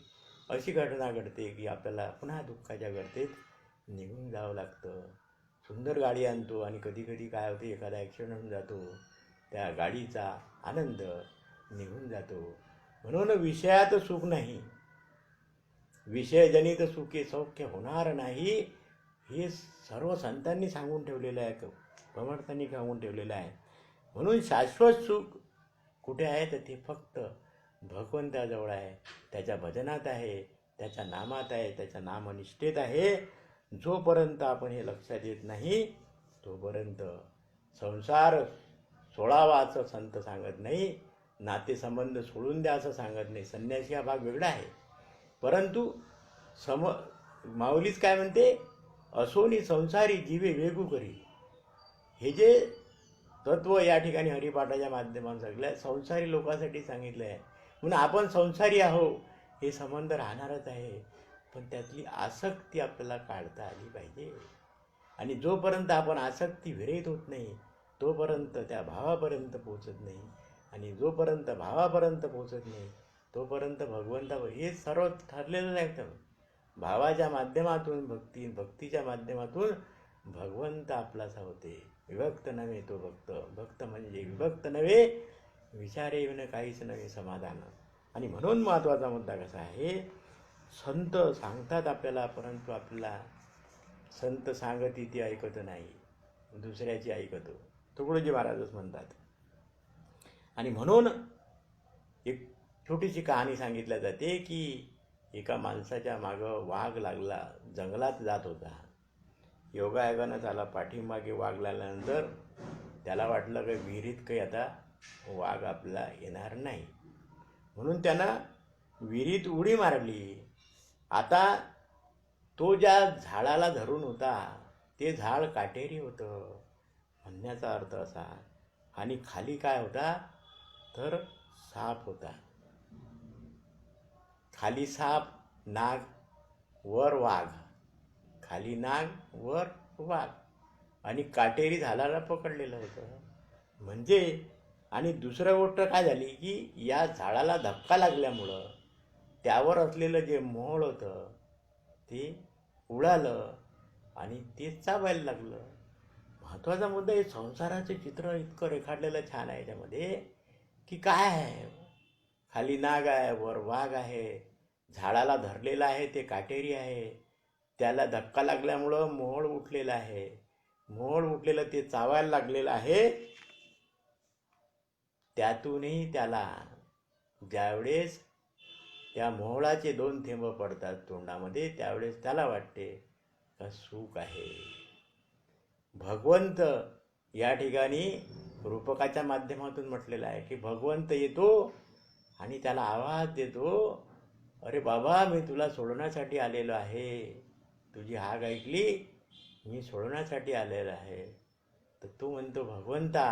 Speaker 1: अशी घटना घडते की आपल्याला पुन्हा दुःखाच्या गर्तेत निघून जावं लागतं. सुंदर गाडी आणतो आणि कधी कधी काय होते, एखादा ॲक्सिडेंट होऊन जातो, त्या गाडीचा आनंद निघून जातो. म्हणून विषयात सुख नाही, विषयजनित सुखे सौख्य होणार नाही, हे सर्व संतांनी सांगून ठेवलेलं आहे, समर्थांनी सांगून ठेवलेलं आहे. म्हणून शाश्वत सुख कुठे आहे, तर ते फक्त भगवंताजवळ आहे, त्याच्या भजनात आहे, त्याच्या नामात आहे, त्याच्या नामनिष्ठेत आहे. जोपर्यंत आपण हे लक्षात येत नाही तोपर्यंत संसार सोडावा असं संत सांगत नाही, नातेसंबंध सोडून द्या असं सांगत नाही. संन्यासी हा भाग वेगळा आहे. परंतु माऊलीच काय म्हणते, असोनी संसारी जीवे वेगू करी. हे जे तत्व या ठिकाणी हरिपाठाच्या माध्यमातून सगळ्या संसारी लोकांसाठी सांगितलं आहे. म्हणून आपण संसारी आहो, हे संबंध राहणारच आहे, पण त्यातली आसक्ती आपल्याला काढता आली पाहिजे. आणि जोपर्यंत आपण आसक्ती विरहित होत नाही तोपर्यंत त्या भावापर्यंत पोचत नाही. आणि जोपर्यंत भावापर्यंत पोचत नाही तोपर्यंत भगवंतावर, हे सर्व ठरलेलं आहे. भावाच्या माध्यमातून भक्तीच्या माध्यमातून भगवंत आपलासा होते. विभक्त नव्हे तो भक्त, भक्त म्हणजे विभक्त नव्हे, विचारे येऊन काहीच नव्हे समाधान. आणि म्हणून महत्त्वाचा मुद्दा कसा आहे, संत सांगतात आपल्याला, परंतु आपल्याला संत सांगती ती ऐकत नाही, दुसऱ्याची ऐकतो. तुकडोजी महाराजच म्हणतात. आणि म्हणून एक छोटीशी कहाणी सांगितल्या जाते की एका माणसाच्या मागं वाघ लागला, जंगलात जात होता. योगायोगानं त्याला पाठीमागे वाघ लागल्यानंतर त्याला वाटलं की विहिरीत काही आता वाघ आपल्याला येणार नाही, म्हणून त्यानं विहिरीत उडी मारली. आता तो ज्या झाडाला धरून होता ते झाड काटेरी होतं, म्हणण्याचा अर्थ असा. आणि खाली काय होता, तर साप होता. खाली साप, नाग, वर वाघ. खाली नाग, वर वाघ. आणि काटेरी झाडाला पकडलेलं होतं. म्हणजे, आणि दुसरं गोष्ट काय झाली की या झाडाला धक्का लागल्यामुळं त्यावर असलेलं जे मोहोळ होतं ते उडालं आणि ते चावायला लागलं. महत्त्वाचा मुद्दा हे संसाराचे चित्र इतकं रेखाटलेलं छान आहे याच्यामध्ये की काय आहे, खाली नाग आहे, वर वाघ आहे, झाडाला धरलेला आहे ते काटेरी आहे, त्याला धक्का लागल्यामुळं मोहोळ उठलेलं आहे, मोहोळ उठलेलं ते चावायला लागलेलं आहे. त्यातूनही त्याला ज्यावेळेस त्या मोहोळाचे 2 थेंब पडतात तोंडामध्ये त्यावेळेस त्याला वाटते का सुख आहे. भगवंत या ठिकाणी रूपकाच्या माध्यमातून म्हटलेलं आहे की भगवंत येतो आणि त्याला आवाज देतो, अरे बाबा मी तुला सोडवण्यासाठी आलेलो आहे, तुझी हाक ऐकली, मी सोडवण्यासाठी आलेलो आहे. तर तो म्हणतो भगवंता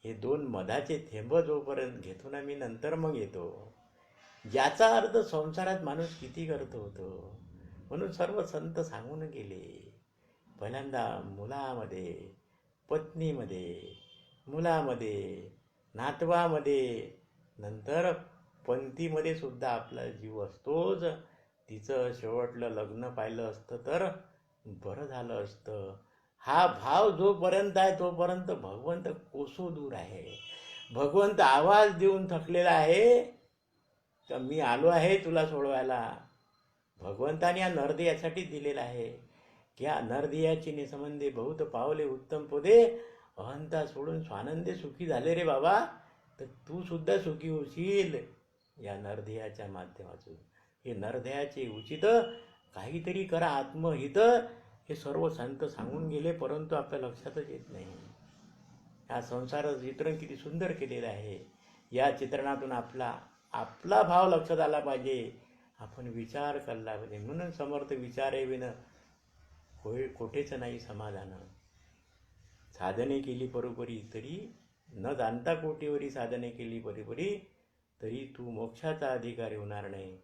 Speaker 1: हे 2 मधाचे थेंब जोपर्यंत घेतो ना मी नंतर मग येतो. याचा अर्थ संसारात माणूस किती करतो होतो. म्हणून सर्व संत सांगून गेले, पहिल्यांदा मुलामध्ये, पत्नीमध्ये, मुलामध्ये, नातवामध्ये, नंतर पंथीमध्ये सुद्धा आपला जीव असतोच. तिचं शेवटलं लग्न पाहिलं असतं तर बरं झालं असतं. हा भाव जोपर्यंत आहे तोपर्यंत भगवंत कोसो दूर आहे. भगवंत आवाज देऊन थकलेला आहे तर मी आलो आहे तुला सोडवायला. भगवंताने या नरदेयासाठी दिलेला आहे की या नरदेयाची निसंबंधे बहुत पावले उत्तम पदे, अहंता सोडून स्वानंदे सुखी झाले रे बाबा. तर तू सुद्धा सुखी होशील या नरदेयाच्या माध्यमातून. हे नरदेयाचे उचित काहीतरी करा आत्महित, हे सर्व संत सांगून गेले, परंतु आपल्या लक्षातच येत नाही. हा संसाराचं चित्रण किती सुंदर केलेलं आहे. या चित्रणातून आपला भाव लक्षात आला पाहिजे, आपण विचार केला पाहिजे. म्हणून समर्थ विचारे विन कोठेच नाही समाधान. साधने केली परोपरी तरी न जाणता कोटीवरी साधने केली परोपरी तरी तू मोक्षाचा अधिकारी होणार नाही.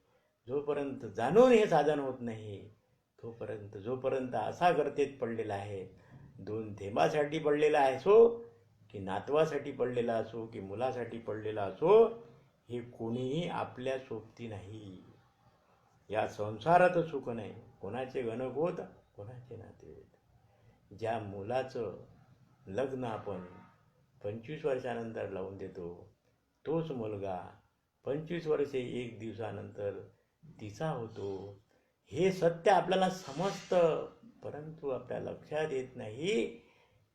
Speaker 1: जोपर्यंत जाणून हे साधन होत नाही तोपर्यंत, जोपर्यंत असा गर्तेत पडलेला आहे, 2 थेंबासाठी पडलेला आहे असो की नातवासाठी पडलेला असो की मुलासाठी पडलेला असो, हे कोणीही आपल्या सोबती नाही. या संसारात सुख नाही. कोणाचे गणगोत, कोणाचे नातेवाईक. ज्या मुलाचं लग्न आपण 25 वर्षानंतर लावून देतो, तोच मुलगा 25 वर्षे 1 दिवसानंतर तिचा होतो. हे सत्य आपल्याला समजतं, परंतु आपल्या लक्षात येत नाही.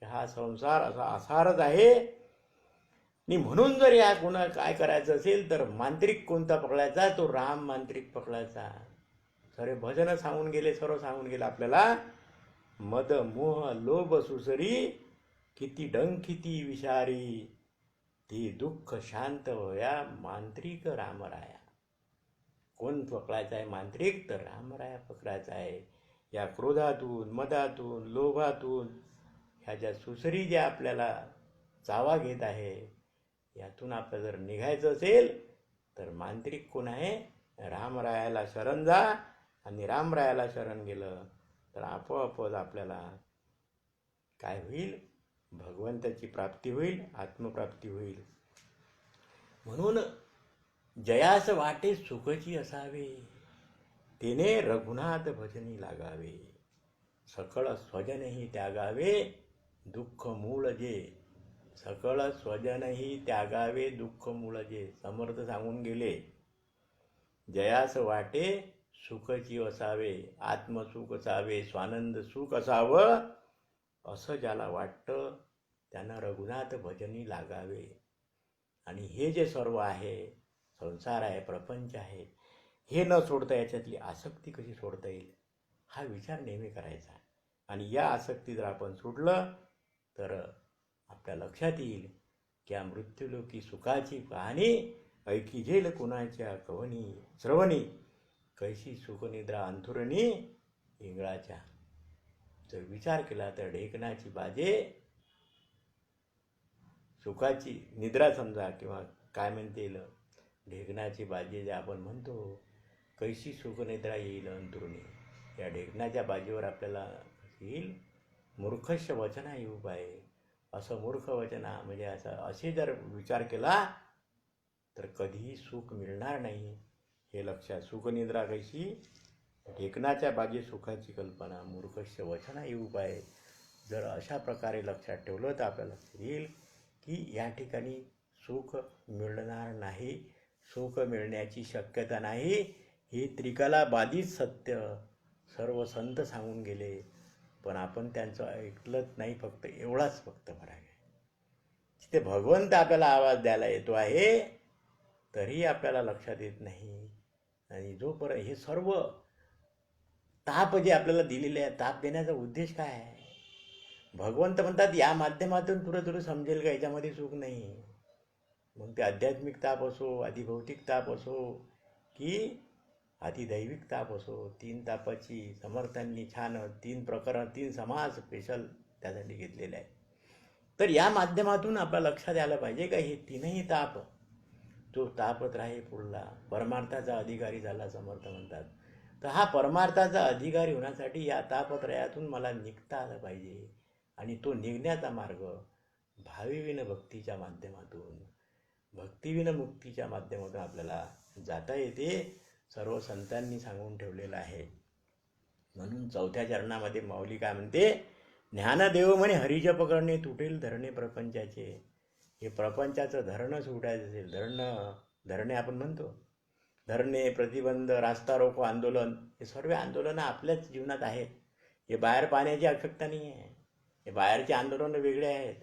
Speaker 1: हा संसार असा आसारच आहे. आणि म्हणून जर या कोणा काय करायचं असेल तर मांत्रिक कोणता पकडायचा, तो राम मांत्रिक पकडायचा. सरे भजन सांगून गेले, सर्व सांगून गेले आपल्याला. मद मोह लोभ सुसरी, किती डंकिती विषारी, ते दुःख शांत होया मांत्रिक रामराया. कोण पकडायचा आहे मांत्रिक, तर रामराया पकडायचा आहे. या क्रोधातून, मदातून, लोभातून, ह्या ज्या सुसरी ज्या आपल्याला चावा घेत आहे, यातून आपलं जर निघायचं असेल तर मांत्रिक कोण आहे, रामरायाला शरण जा. आणि रामरायाला शरण गेलं तर आपोआपच आपल्याला काय होईल, भगवंताची प्राप्ती होईल, आत्मप्राप्ती होईल. म्हणून जयास वाटे सुखची असावे, तिने रघुनाथ भजनी लागावे. सकळ स्वजनही त्यागावे, दुःख मूळ जे. सकळ स्वजनही त्यागावे, दुःख मूळ जे. समर्थ सांगून गेले, जयास वाटे सुखची असावे, आत्मसुख असावे, स्वानंद सुख असावं, असं ज्याला वाटतं त्यानं रघुनाथ भजनी लागावे. आणि हे जे सर्व आहे, संसार आहे, प्रपंच आहे, हे न सोडता याच्यातली आसक्ती कशी सोडता येईल, हा विचार नेहमी करायचा. आणि या आसक्ती जर आपण सोडलं तर आपल्या लक्षात येईल की या मृत्यूलोकी सुखाची कहाणी ऐकी जेल कुणाच्या कवनी श्रवणी, कैशी सुखनिद्रा अंथुरणी इंगळाच्या. जर विचार केला तर ढेकणाची बाजे, सुखाची निद्रा समजा, किंवा काय म्हणते येईल ढेकणाची बाजे जे आपण म्हणतो, कैशी सुखनिद्रा येईल अंथरुणी. या ढेकणाच्या बाजेवर आपल्याला येईल मूर्खस्य वचना येऊ पाय. असं मूर्ख वचना म्हणजे असे जर विचार केला तर कधीही सुख मिळणार नाही. हे लक्षात. सुखनिद्रा कैशी ढेकणाच्या बाजे सुखाची कल्पना, मूर्खस्य वचना येऊ पाय. जर अशा प्रकारे लक्षात ठेवलं तर आपल्याला लक्षात येईल की या ठिकाणी सुख मिळणार नाही, सुख मिळण्याची शक्यता नाही, हे त्रिकालाबाधित सत्य सर्व संत सांगून गेले. पण आपण त्यांचं ऐकलंच नाही. फक्त एवढाच फक्त फरक आहे. तिथे भगवंत आपल्याला आवाज द्यायला येतो आहे तरी आपल्याला लक्षात येत नाही. आणि जोपर्यंत हे सर्व ताप जे आपल्याला दिलेले आहे, ताप देण्याचा उद्देश काय आहे? भगवंत म्हणतात या माध्यमातून तुला तुला समजेल का याच्यामध्ये सुख नाही. मग ते आध्यात्मिक ताप असो, अधिभौतिक ताप असो की अधिदैविक ताप असो, 3 तापाची समर्थांनी छान 3 प्रकरण 3 समाज स्पेशल त्यासाठी घेतलेले आहे. तर या माध्यमातून आपल्या लक्षात यायला पाहिजे का हे तीनही ताप, जो तापत राहे पुढला परमार्थाचा अधिकारी झाला समर्थ म्हणतात. तर हा परमार्थाचा अधिकारी होण्यासाठी या तापत्रयातून मला निघता आलं पाहिजे. आणि तो निघण्याचा मार्ग भाविविन भक्तीच्या माध्यमातून, भक्तिविन मुक्तीच्या माध्यमातून आपल्याला जाता येते. सर्व संतांनी सांगून ठेवलेलं आहे. म्हणून 4थ्या चरणामध्ये माऊली काय म्हणते? ज्ञानदेव म्हणे हरिजप करणे तुटेल धरणे प्रपंचाचे. हे प्रपंचाचं धरणं सुटायचं असेल, धरणे आपण म्हणतो, धरणे, प्रतिबंध, रास्ता रोको आंदोलन, हे सर्व आंदोलनं आपल्याच जीवनात आहेत. हे बाहेर पाहण्याची आवश्यकता नाही आहे. हे बाहेरचे आंदोलनं वेगळे आहेत,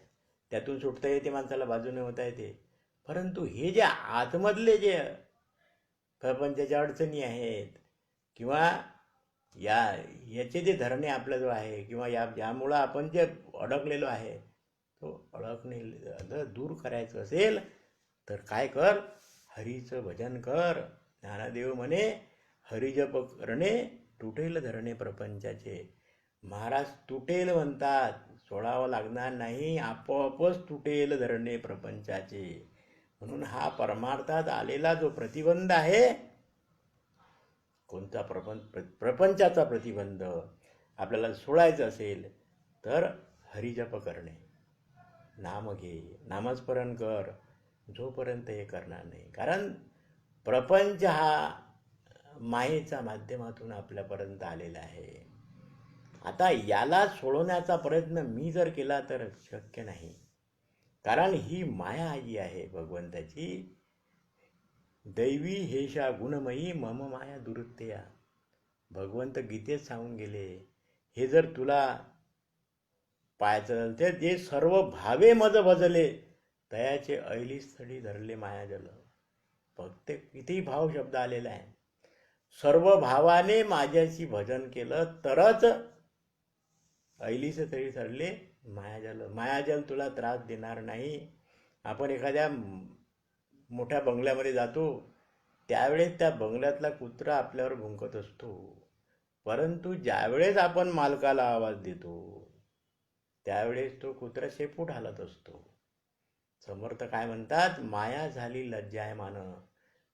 Speaker 1: त्यातून सुटता येते, माणसाला बाजूने होता येते. परंतु हे जे आतमधले जे प्रपंचाच्या अडचणी आहेत किंवा याचे जे धरणे आपल्याजवळ आहे किंवा यामुळं आपण जे अडकलेलो आहे, तो अडकणे दूर करायचं असेल तर काय कर? हरीचं भजन कर. ज्ञानदेव म्हणे हरिजप करणे तुटेल धरणे प्रपंचाचे. महाराज तुटेल म्हणतात, सोडावं लागणार नाही, आपोआपच तुटेल धरणे प्रपंचाचे. म्हणून हा परमार्थात आलेला जो प्रतिबंध आहे, कोणता प्रपंचाचा प्रतिबंध आपल्याला सोडायचं असेल तर हरिजप करणे, नाम घे, नामस्मरण कर. जोपर्यंत हे करणार नाही, कारण प्रपंच हा मायेच्या माध्यमातून आपल्यापर्यंत आलेला आहे. आता याला सोडवण्याचा प्रयत्न मी जर केला तर शक्य नाही, कारण ही माया जी आहे भगवंताची, दैवी हेशा गुणमयी मम माया दुरुत्तया. भगवंत गीतेत सांगून गेले, हे जर तुला पाहायचं तर जे सर्व भावे मज भजले तयाचे ऐली स्थळी धरले मायाजल. फक्त किती भाव शब्द आलेला आहे. सर्व भावाने माझ्याशी भजन केलं तरच ऐलीचे तळी धरले मायाजल. मायाजल तुला त्रास देणार नाही. आपण एखाद्या मोठ्या बंगल्यामध्ये जातो, त्यावेळेस त्या बंगल्यातला कुत्रा आपल्यावर भुंकत असतो, परंतु ज्यावेळेस आपण मालकाला आवाज देतो त्यावेळेस तो कुत्रा शेपूट हालत असतो. समर्थ काय म्हणतात? माया झाली लज्जायमान.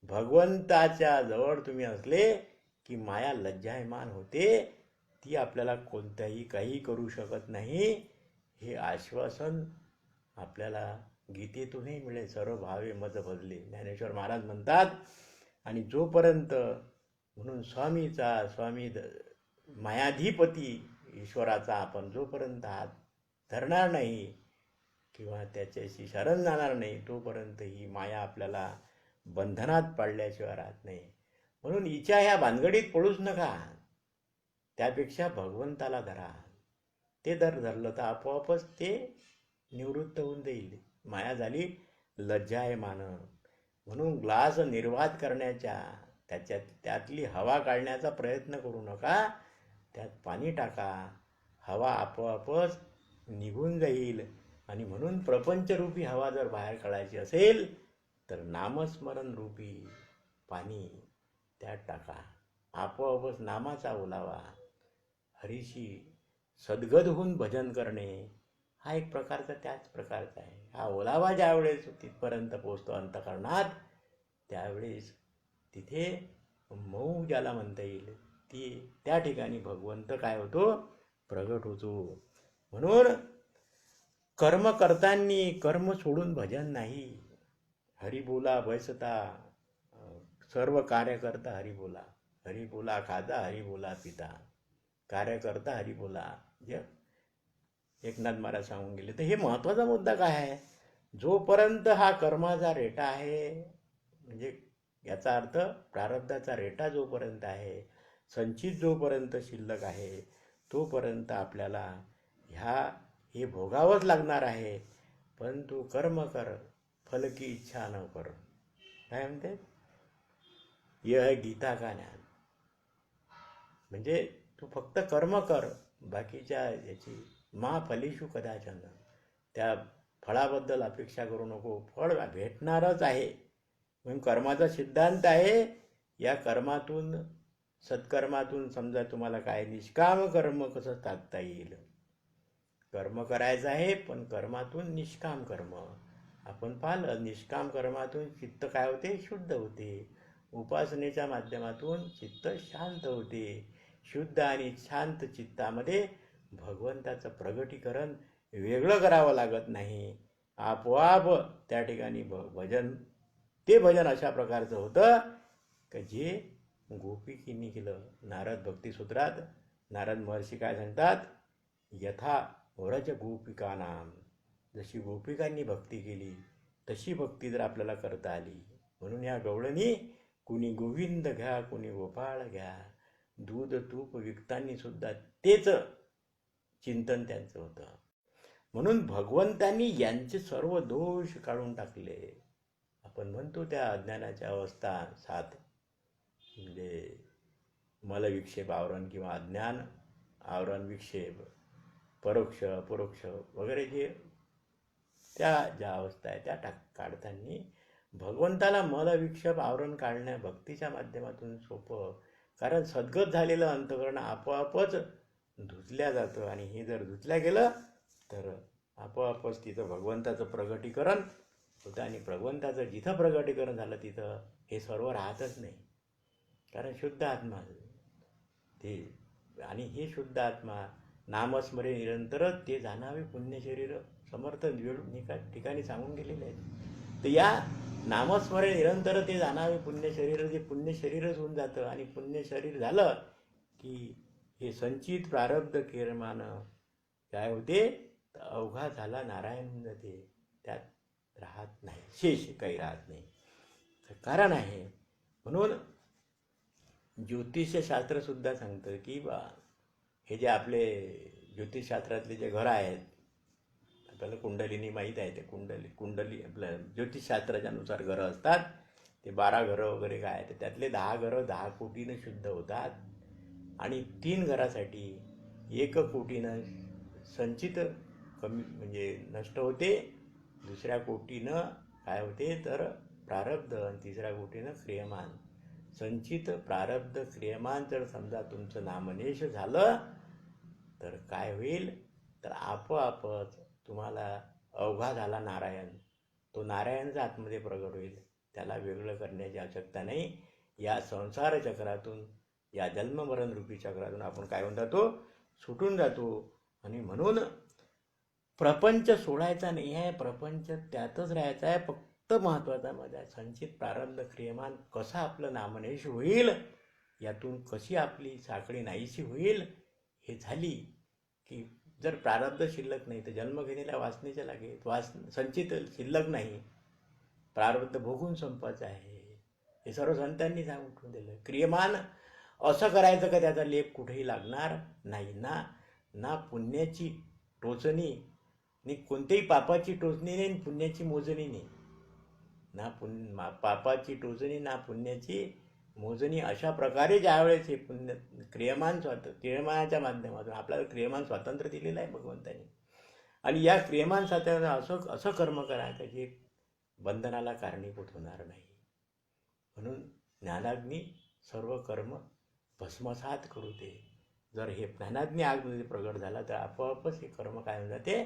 Speaker 1: भगवंताच्या जवळ तुम्ही असले की माया लज्जायमान होते, ती आपल्याला कोणत्याही काही करू शकत नाही. हे आश्वासन आपल्याला गीतेतूनही मिळेल. सर्व भावे मज भजले ज्ञानेश्वर महाराज म्हणतात. आणि जोपर्यंत म्हणून स्वामी मायाधिपती ईश्वराचा आपण जोपर्यंत हात धरणार नाही किंवा त्याच्याशी शरण जाणार नाही, तोपर्यंत ही माया आपल्याला बंधनात पाडल्याशिवाय राहत नाही. म्हणून हिच्या ह्या भानगडीत पडूच नका, त्यापेक्षा भगवंताला धरा. ते धरलं तर आपोआपच ते निवृत्त होऊन जाईल. माया झाली लज्जायमान. म्हणून ग्लास निर्वात करण्याच्या त्यातली हवा काढण्याचा प्रयत्न करू नका. त्यात पाणी टाका, हवा आपोआपच निघून जाईल. आणि म्हणून प्रपंचरूपी हवा जर बाहेर काढायची असेल तर नामस्मरण रूपी पाणी त्यात टाका. आपोआपच नामाचा ओलावा, हरीशी सद्गत होऊन भजन करणे हा एक प्रकारचा त्याच प्रकारचा आहे. हा ओलावा ज्यावेळेस तिथपर्यंत पोचतो अंतःकरणात, त्यावेळेस तिथे मऊ ज्याला म्हणता येईल, त्या ठिकाणी भगवंत काय होतो? प्रगट होतो. म्हणून कर्म करतांनी कर्म सोडून भजन नाही. हरिबोला बैसता सर्व कार्य करता हरिबोला. हरिबोला खाता हरिबोला पिता. कार्य करता हरिबोला. एकनाथ महाराज सांगून गेले. तर हे महत्त्वाचा मुद्दा काय आहे, जोपर्यंत हा कर्माचा रेटा आहे, म्हणजे याचा अर्थ प्रारब्धाचा रेटा जोपर्यंत आहे, संचित जोपर्यंत शिल्लक आहे, तोपर्यंत आपल्याला हे भोगावंच लागणार आहे. पण तू कर्म कर, फल की इच्छा न कर. काय म्हणते, यह गीता का ज्ञान. म्हणजे तू फक्त कर्म कर, बाकीच्या याची मा फलेषु कदाचन, त्या फळाबद्दल अपेक्षा करू नको, फळ भेटणारच आहे. म्हणून कर्माचा सिद्धांत आहे. या कर्मातून, सत्कर्मातून समजा तुम्हाला काय निष्काम कर्म कसं टाकता येईल. कर्म करायचं आहे, पण कर्मातून निष्काम कर्म. आपण पाहिलं, निष्काम कर्मातून चित्त काय होते, शुद्ध होते. उपासनेच्या माध्यमातून चित्त शांत होते. शुद्ध आणि शांत चित्तामध्ये भगवंताचं प्रगटीकरण वेगळं करावं लागत नाही. आपोआप त्या ठिकाणी भजन, ते भजन अशा प्रकारचं होतं की जे गोपिकींनी केलं. नारद भक्तिसूत्रात नारद महर्षी काय सांगतात, यथा व्रज गोपिका नाम. जशी गोपिकांनी भक्ती केली तशी भक्ती जर आपल्याला करता आली. म्हणून या गवळणी कुणी गोविंद घ्या, कुणी गोपाळ घ्या, दूध तूप विकतांनी सुद्धा तेच चिंतन त्यांचं होतं. म्हणून भगवंतांनी यांचे सर्व दोष काढून टाकले. आपण म्हणतो त्या अज्ञानाच्या अवस्था 7, म्हणजे मलविक्षेप आवरण किंवा अज्ञान आवरण विक्षेप, परोक्ष अपरोक्ष वगैरे, जे त्या ज्या अवस्था आहे त्या काढताना भगवंताला मलविक्षेप आवरण काढण्या भक्तीच्या माध्यमातून सोपं. कारण सद्गत झालेलं अंतकरण आपोआपच धुतल्या जातं. आणि हे जर धुतल्या गेलं तर आपोआपच तिथं भगवंताचं प्रगटीकरण होतं. आणि भगवंताचं जिथं प्रगटीकरण झालं तिथं हे सर्व राहतच नाही. कारण शुद्ध आत्मा ते, आणि हे शुद्ध आत्मा नामस्मरे निरंतरच ते जाणावे पुण्यशरीर. समर्थ ठिकाणी सांगून गेलेले आहेत. तर या नामस्मरे निरंतर ते जाणावे पुण्यशरीर, जे पुण्यशरीरच होऊन जातं. आणि पुण्यशरीर झालं की हे संचित प्रारब्ध कर्मानं काय होते, तर अवघा झाला नारायण होऊन जाते. त्यात राहत नाही, शेष काही राहत नाही. तर कारण आहे. म्हणून ज्योतिषशास्त्रसुद्धा सांगतं की हे जे आपले ज्योतिषशास्त्रातले जे घरं आहेत, आपल्याला कुंडलिनी माहीत आहे, ते कुंडली आपल्या ज्योतिषशास्त्राच्या नुसार घरं असतात. ते 12 घरं वगैरे काय आहे, तर त्यातले 10 घरं 10 कोटीनं शुद्ध होतात. आणि 3 घरासाठी 1 कोटीनं संचित कमी, म्हणजे नष्ट होते. दुसऱ्या कोटीनं काय होते, तर प्रारब्ध. आणि तिसऱ्या कोटीनं क्रियमान. संचित प्रारब्ध क्रियमान जर समजा तुमचं नामनेश झालं तर काय होईल, तर आपोआपच तुम्हाला अवघा झाला नारायण. तो नारायणचा आतमध्ये प्रगट होईल. त्याला वेगळं करण्याची आवश्यकता नाही. या संसार चक्रातून, या जन्ममरण रूपी चक्रातून आपण काय होऊन जातो, सुटून जातो. आणि म्हणून प्रपंच सोडायचा नाही आहे, प्रपंच त्यातच राहायचा आहे. फक्त महत्त्वाचा माझा संचित प्रारब्ध क्रियमान कसा आपलं नामनेश होईल, यातून कशी आपली साखळी नाहीशी होईल, हे झाली की जर प्रारब्ध शिल्लक नाही तर जन्म घेण्याला वासनेच्या लागे, संचित शिल्लक नाही, प्रारब्ध भोगून संपायचं आहे. हे सर्व संतांनी सांगून दिलं. क्रियमान असं करायचं का त्याचा लेप कुठेही लागणार नाही. ना पुण्याची टोचणी, नि कोणत्याही पापाची टोचणी नाही, पुण्याची मोजणी नाही. ना पापाची टोचणी, ना पुण्याची मोजणी. अशा प्रकारे ज्यावेळेस हे पुण्य क्रियमानाच्या माध्यमातून आपल्याला क्रियमान स्वातंत्र्य दिलेलं आहे भगवंताने. आणि या क्रियमान स्वातंत्र्य असं कर्म करायचं जे बंधनाला कारणीभूत होणार नाही. म्हणून ज्ञानाग्नी सर्व कर्म भस्मसात करू दे. जर हे ज्ञानाग्नी आगमध्ये प्रगट झाला तर आपोआपच हे कर्म काय होऊन जाते.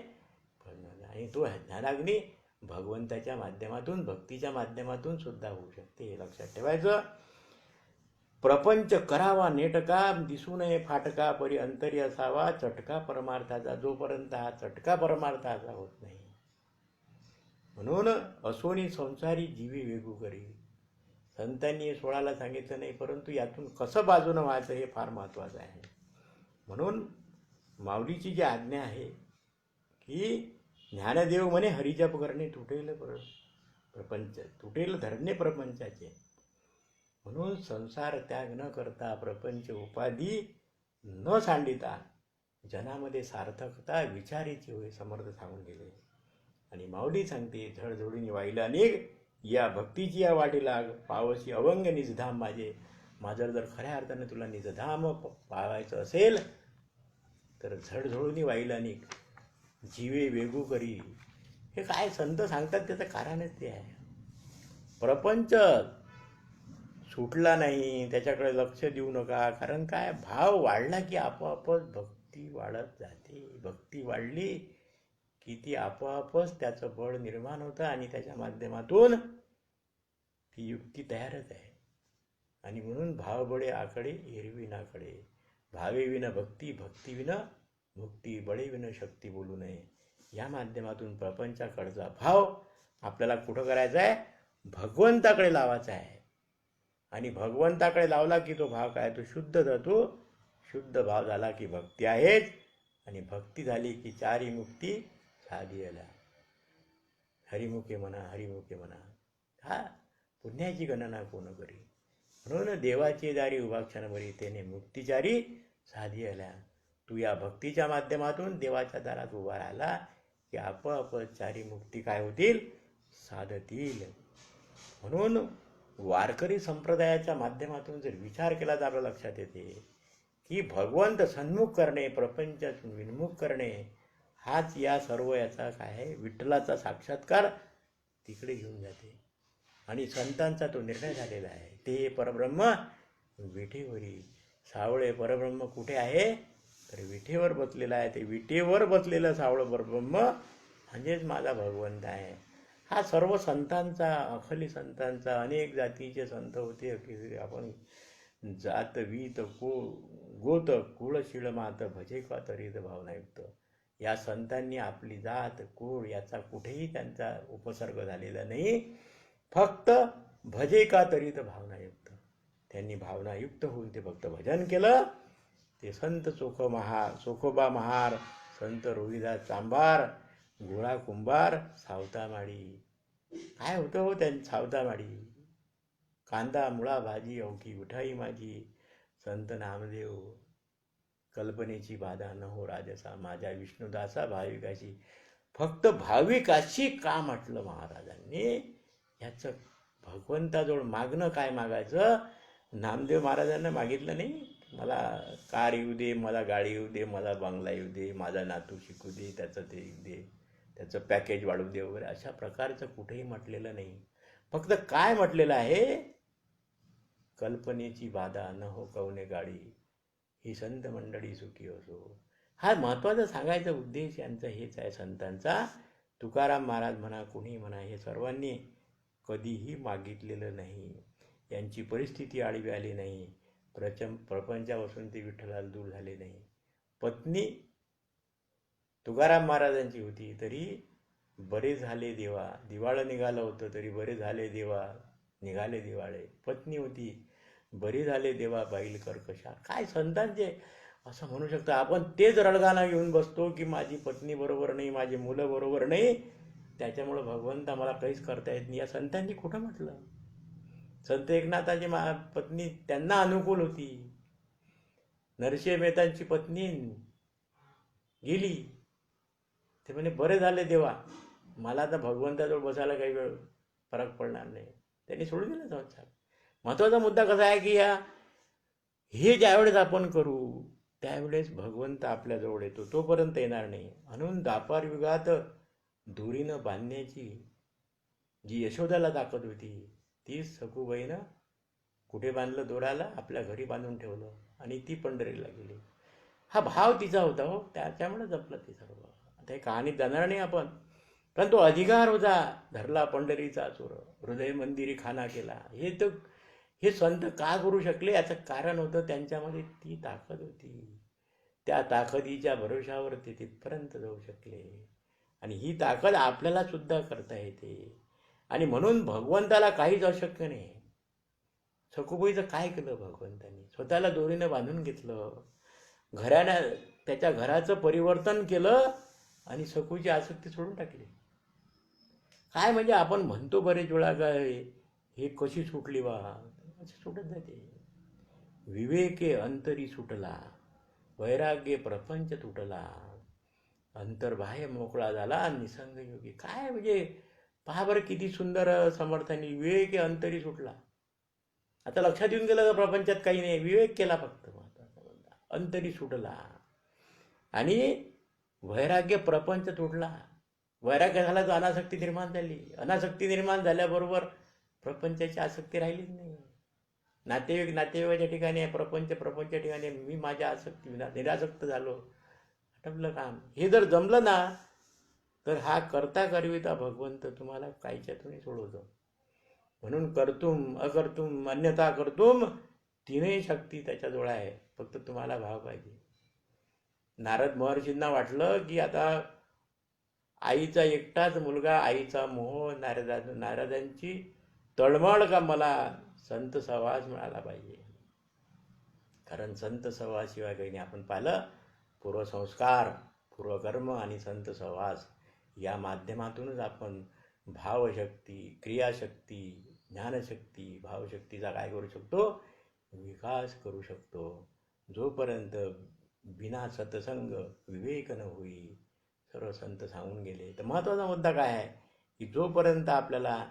Speaker 1: आणि तो ज्ञानाग्नी भगवंताच्या माध्यमातून, भक्तीच्या माध्यमातून सुद्धा होऊ शकते. हे लक्षात ठेवायचं. प्रपंच करावा नेटका, दिसू नये फाटका, परी अंतरी असावा चटका परमार्थाचा. जोपर्यंत हा चटका परमार्थाचा होत नाही, म्हणून असोनी संसारी जीवी वेगू करी. संतांनी सोळाला सांगितलं नाही, परंतु यातून कसं बाजूनं व्हायचं हे फार महत्त्वाचं आहे. म्हणून माऊलीची जी आज्ञा आहे की ज्ञानदेव म्हणे हरिजप करणे तुटेल प्रपंच, तुटेल धरणे प्रपंचाचे. म्हणून संसार त्याग न करता प्रपंच उपाधी न सांडिता जनामध्ये सार्थकता विचारीची होय, समर्थ सांगून गेले. आणि माऊली सांगते, झडझडून वाहिला निघ या भक्तीची या वाटी लाग, पावशी अवंग निजधाम माझे. माझं जर खऱ्या अर्थाने तुला निजधाम पावायचं असेल तर झडझडून वाहिला निघ, जीवे वेगू करी. हे काय संत सांगतात त्याचं कारणच ते आहे. प्रपंच सुटला नाही त्याच्याकडे लक्ष देऊ नका. कारण काय, भाव वाढला की आपोआपच भक्ती वाढत जाते. भक्ती वाढली की ती आपोआपच त्याचं बळ निर्माण होतं आणि त्याच्या माध्यमातून ती युक्ती तयारच आहे. आणि म्हणून भावबळे आकडे एरवी नाकडे, भावे विना भक्ती, भक्ती विना मुक्ती, बळे विना शक्ती बोलू नये. या माध्यमातून प्रपंचाकडचा भाव आपल्याला कुठं करायचा आहे, भगवंताकडे लावायचा आहे. आणि भगवंताकडे लावला की तो भाव काय, तो शुद्ध जातो. शुद्ध भाव झाला की भक्ती आहेच, आणि भक्ती झाली की चारी मुक्ती साधी आल्या. हरिमुखे म्हणा, हरिमुखे म्हणा, हा पुण्याची गणना कोण करी. म्हणून देवाची दारी उभा क्षणभरी, त्याने मुक्तिचारी साधी आल्या. तू या भक्तीच्या माध्यमातून देवाच्या दारात उभा राहिला की आपोआप चारी मुक्ती काय होतील, साधतील. म्हणून वारकरी संप्रदायाच्या माध्यमातून जर विचार केला तर आपल्या लक्षात येते की भगवंत सन्मुख करणे, प्रपंचातून विन्मुख करणे, हाच या सर्व याचा काय आहे, विठ्ठलाचा साक्षात्कार तिकडे घेऊन जाते. आणि संतांचा तो निर्णय झालेला आहे. ते परब्रह्म विठेवरी. सावळे परब्रह्म कुठे आहे, तर विठेवर बसलेला आहे. ते विठेवर बसलेलं सावळं परब्रह्म म्हणजेच माझा भगवंत आहे. हा सर्व संतांचा, अखली संतांचा, अनेक जातीचे संत होते की आपण जात वीत गोत कुळ शिळ मात भजे का तरीत भावनायुक्त. या संतांनी आपली जात कुळ याचा कुठेही त्यांचा उपसर्ग झालेला नाही. फक्त भजे का तरीत भावनायुक्त, त्यांनी भावनायुक्त होऊन ते फक्त भजन केलं. ते संत चोखोबा महार, संत रोहिदास चांभार, गोळा कुंभार, सावतामाळी. काय होतं हो त्यांनी सावतामाळी, कांदा मुळा भाजी अवकी उठाई माझी, संत नामदेव, कल्पनेची बाधा न हो राजसा, माझ्या विष्णुदासा भाविकाशी. फक्त भाविकाशी का म्हटलं महाराजांनी, याचं भगवंताजवळ मागणं काय मागायचं. नामदेव महाराजांना मागितलं नाही मला कार येऊ दे, मला गाडी येऊ दे, मला बंगला येऊ दे, माझा नातू शिकू दे, त्याचं ते येऊ दे, त्याचं पॅकेज वाढवू दे वगैरे, अशा प्रकारचं कुठेही म्हटलेलं नाही. फक्त काय म्हटलेलं आहे, कल्पनेची बाधा न हो कवने गाडी, ही संत मंडळी सुखी असो. हा महत्त्वाचा सांगायचा उद्देश यांचा हेच आहे संतांचा. तुकाराम महाराज म्हणा, कुणी म्हणा, हे सर्वांनी कधीही मागितलेलं नाही. यांची परिस्थिती आडवी आली नाही. प्रपंचापासून ते विठ्ठलाला दूर झाले नाही. पत्नी तुकाराम महाराजांची होती तरी बरे झाले देवा, दिवाळं निघालं होतं तरी बरे झाले देवा, निघाले दिवाळे. पत्नी होती, बरी झाले देवा बैल कर्कशा. काय संतांचे असं म्हणू शकतो आपण. तेच रडगाणं घेऊन बसतो की माझी पत्नी बरोबर नाही, माझी मुलं बरोबर नाही, त्याच्यामुळं भगवंत मला काहीच करता येत नाही. या संतांनी कुठं म्हटलं. संत एकनाथाची पत्नी त्यांना अनुकूल होती. नरसिंह मेहतांची पत्नी गेली, ते म्हणे बरे झाले देवा, मला तर भगवंताजवळ बसायला काही वेळ फरक पडणार नाही. त्यांनी सोडून दिलं संसार. महत्त्वाचा मुद्दा कसा आहे की हे ज्यावेळेस आपण करू त्यावेळेस भगवंत आपल्याजवळ येतो, तोपर्यंत येणार नाही. म्हणून द्वापार युगात दोरीनं बांधण्याची जी यशोदाला ताकद होती, ती सखूबाईनं कुठे बांधलं दोराला, आपल्या घरी बांधून ठेवलं आणि ती पंढरीला गेली. हा भाव तिचा होता हो, त्याच्यामुळे जपलं ते सर्व. आता हे कहाणीत जाणार नाही आपण, पण तो अधिकार होता, धरला पंढरीचा चोर, हृदय मंदिरी खाना केला. हे संत का करू शकले, याचं कारण होतं त्यांच्यामध्ये ती ताकद होती. त्या ताकदीच्या भरोशावर ते तिथपर्यंत जाऊ शकले. आणि ही ताकद आपल्याला सुद्धा करता येते. आणि म्हणून भगवंताला काहीच अशक्य नाही. सखूबाईचं काय केलं भगवंतानी, स्वतःला दोरीनं बांधून घेतलं, त्याच्या घराचं परिवर्तन केलं आणि सखूची आसक्ती सोडून टाकली. काय म्हणजे आपण म्हणतो बरेच वेळा काय हे कशी सुटली बा, अशी सुटत जाते. विवेके अंतरी सुटला, वैराग्य प्रपंच तुटला, अंतर्बाह्य मोकळा झाला निसंग योगी. काय म्हणजे पहा बरं किती सुंदर समर्थांनी विवेके अंतरी सुटला. आता लक्षात येऊन गेलं का प्रपंचात काही नाही, विवेक केला फक्त, अंतरी सुटला. आणि वैराग्य प्रपंच तुटला. वैराग्य झाला तर अनासक्ती निर्माण झाली. अनासक्ती निर्माण झाल्याबरोबर प्रपंचाची आसक्ती राहिलीच नाही. नातेवाईकाच्या ठिकाणी आहे, प्रपंच्या ठिकाणी मी माझ्या आसक्ती निरासक्त झालो, आटपलं काम. हे जर जमलं ना तर हा करता करविता भगवंत तुम्हाला काहीच्यातूनही सोडवतो. म्हणून कर्तुम अकर्तुम अन्यथा कर्तुम तीनही शक्ती त्याच्याजवळ आहे, फक्त तुम्हाला भाव पाहिजे. नारद महर्षींना वाटलं की आता आईचा एकटाच मुलगा, आईचा मोह, नारदांची तळमळ का मला संत सहवास मिळाला पाहिजे. कारण संत सहवासशिवाय काही नाही. आपण पाहिलं पूर्वसंस्कार, पूर्वकर्म आणि संत सहवास या माध्यमातूनच आपण भावशक्ती, क्रियाशक्ती, ज्ञानशक्ती, भावशक्तीचा काय करू शकतो, विकास करू शकतो. जोपर्यंत बिना सत्संग विवेक न होई, सर्व संत सांगून गेले. तर महत्त्वाचा मुद्दा काय आहे की जोपर्यंत आपल्याला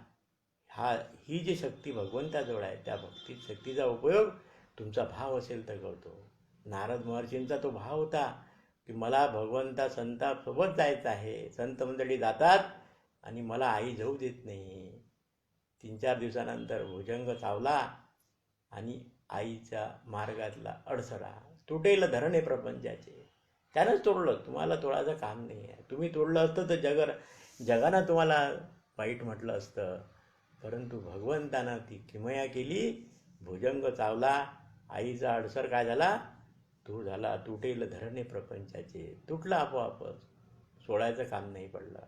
Speaker 1: ही जी शक्ती भगवंताजवळ आहे त्या भक्ती शक्तीचा उपयोग तुमचा भाव असेल तर करतो. नारद महर्षींचा तो भाव होता की मला भगवंता संतासोबत जायचं आहे. संत मंडळी जातात आणि मला आई जाऊ देत नाही. 3-4 दिवसानंतर भुजंग चावला आणि आईच्या मार्गातला अडसरा तुटेल धरणे प्रपंचाचे, त्यानंच तोडलं. तुम्हाला तोडायचं काम नाही आहे. तुम्ही तोडलं असतं तर जगानं तुम्हाला वाईट म्हटलं असतं. परंतु भगवंतानं ती किमया केली. भुजंग चावला, आईचा अडसर काय झाला, दूर झाला. तुटेल धरणे प्रपंचाचे, तुटला आपोआपच, सोडायचं काम नाही पडलं.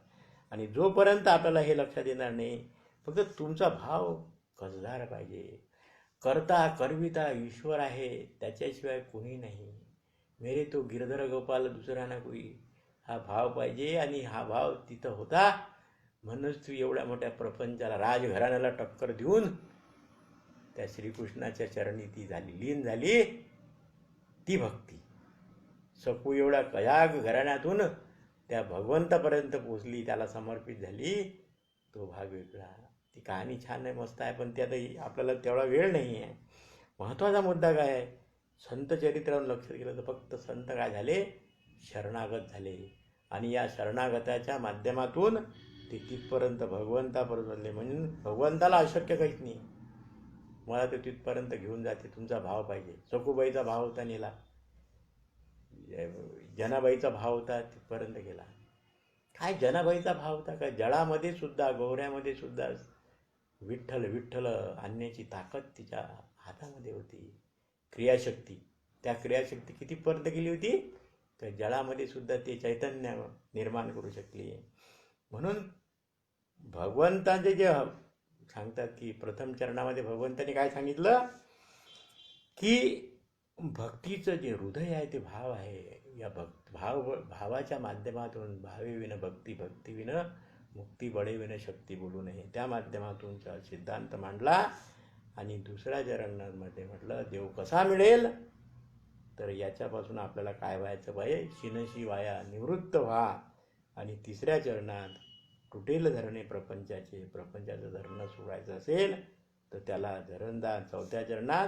Speaker 1: आणि जोपर्यंत आपल्याला हे लक्षात येणार नाही, फक्त तुमचा भाव कसदार पाहिजे. करता करविता ईश्वर आहे, त्याच्याशिवाय कोणी नाही. मेरे तो गिरधर गोपाल दुसरा ना कोई, हा भाव पाहिजे. आणि हा भाव तिथं होता म्हणूनच तू एवढ्या मोठ्या प्रपंचाला, राजघराण्याला टक्कर देऊन त्या श्रीकृष्णाच्या चरणी ती झाली, लीन झाली. ती भक्ती सकू एवढ्या कयाग घराण्यातून त्या भगवंतापर्यंत पोचली, त्याला समर्पित झाली. तो भाग वेगळा. ती कहाणी छान आहे, मस्त आहे, पण त्यातही आपल्याला तेवढा वेळ नाही आहे. महत्त्वाचा मुद्दा काय आहे, संत चरित्रावर लक्ष केलं तर फक्त संत काय झाले, शरणागत झाले. आणि या शरणागताच्या माध्यमातून ते तिथपर्यंत भगवंतापर्यंत झाले. म्हणून भगवंताला अशक्य काहीच नाही. मला ते तिथपर्यंत घेऊन जाते. तुमचा भाव पाहिजे. सखूबाईचा भाव होता नेला, जनाबाईचा भाव होता तिथपर्यंत गेला. काय जनाबाईचा भाव होता काय, जळामध्ये सुद्धा, गौऱ्यामध्ये सुद्धा विठ्ठल विठ्ठल आणण्याची ताकद तिच्या हातामध्ये होती. क्रियाशक्ती, त्या क्रियाशक्ती कितीपर्यंत गेली होती, तर जळामध्ये सुद्धा ते चैतन्य निर्माण करू शकली. म्हणून भगवंताचे जे सांगतात की प्रथम चरणामध्ये भगवंताने काय सांगितलं की भक्तीचं जे हृदय आहे ते भाव आहे. या भावाच्या माध्यमातून भावे विन भक्ती, भक्ती विन मुक्ती, बळे विन शक्ती बोलू नये, त्या माध्यमातूनचा सिद्धांत मांडला. आणि दुसऱ्या चरणामध्ये म्हटलं देव कसा मिळेल, तर याच्यापासून आपल्याला काय व्हायचं पाहिजे, शिनशी वाया निवृत्त व्हा. आणि तिसऱ्या चरणात तुटेल धरणे प्रपंचाचे, प्रपंचाचं धरणं सोडायचं असेल तर त्याला धरणदार. चौथ्या चरणात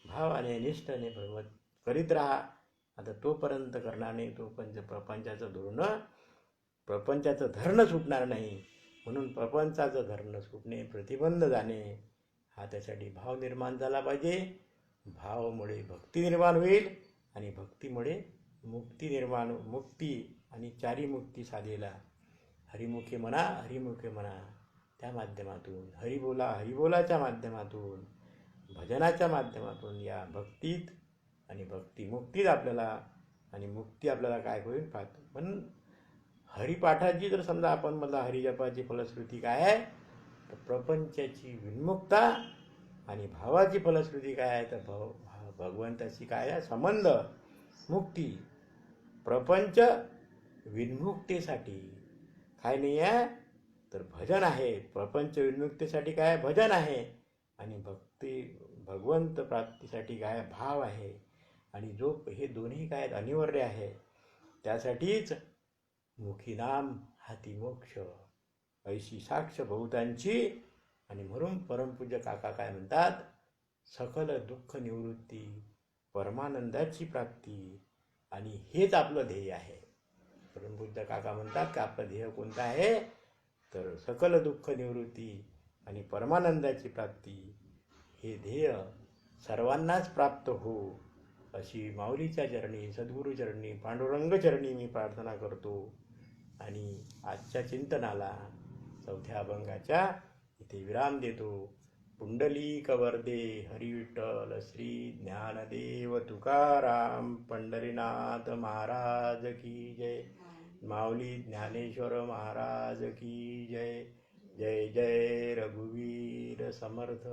Speaker 1: भावाने निष्ठेने भगवत करीत राहा. आता तोपर्यंत करणार नाही, तोपर्यंत प्रपंचाचं धरणं सुटणार नाही. म्हणून प्रपंचाचं धरणं सुटणे, प्रतिबंध जाणे, हा त्यासाठी भाव निर्माण झाला पाहिजे. भावामुळे भक्ती निर्माण होईल आणि भक्तीमुळे मुक्ती आणि चारी मुक्ती साधेला. हरिमुखे म्हणा, त्या माध्यमातून हरिबोलाच्या माध्यमातून, भजनाच्या माध्यमातून या भक्तीत आणि भक्तिमुक्तीत आपल्याला, आणि मुक्ती आपल्याला काय होईल पाहतो. पण हरिपाठाची जर समजा आपण मला हरिजपाची फलश्रुती काय आहे, तर प्रपंचाची विन्मुक्ता. आणि भावाची फलश्रुती काय आहे, तर भगवंताची काय आहे, संबंध, मुक्ती. प्रपंच विन्मुक्तीसाठी काय नाही आहे तर भजन आहे. प्रपंच विन्मुक्तीसाठी काय भजन आहे आणि भगवंत प्राप्तीसाठी काय भाव आहे. आणि जो हे दोन्ही काय अनिवार्य आहे. त्यासाठीच मुखी नाम हाती मोक्ष ऐशी साक्ष बहुतांची. आणि म्हणून परमपूज्य काका काय म्हणतात, सकल दुःख निवृत्ती परमानंदाची प्राप्ती. आणि हेच आपलं ध्येय आहे. परमपूज्य काका म्हणतात की आपलं ध्येय कोणतं आहे तर सकल दुःख निवृत्ती आणि परमानंदाची प्राप्ती. हे ध्येय सर्वांनाच प्राप्त हो अशी माऊलीच्या चरणी, सद्गुरूचरणी, पांडुरंग चरणी मी प्रार्थना करतो. आणि आजच्या चिंतनाला 4थ्या अभंगाच्या इथे विराम देतो. पुंडलिक वरदे हरी विठ्ठल श्री ज्ञानदेव तुकाराम पंढरीनाथ महाराज की जय. माऊली ज्ञानेश्वर महाराज की जय. जय जय रघुवीर समर्थ.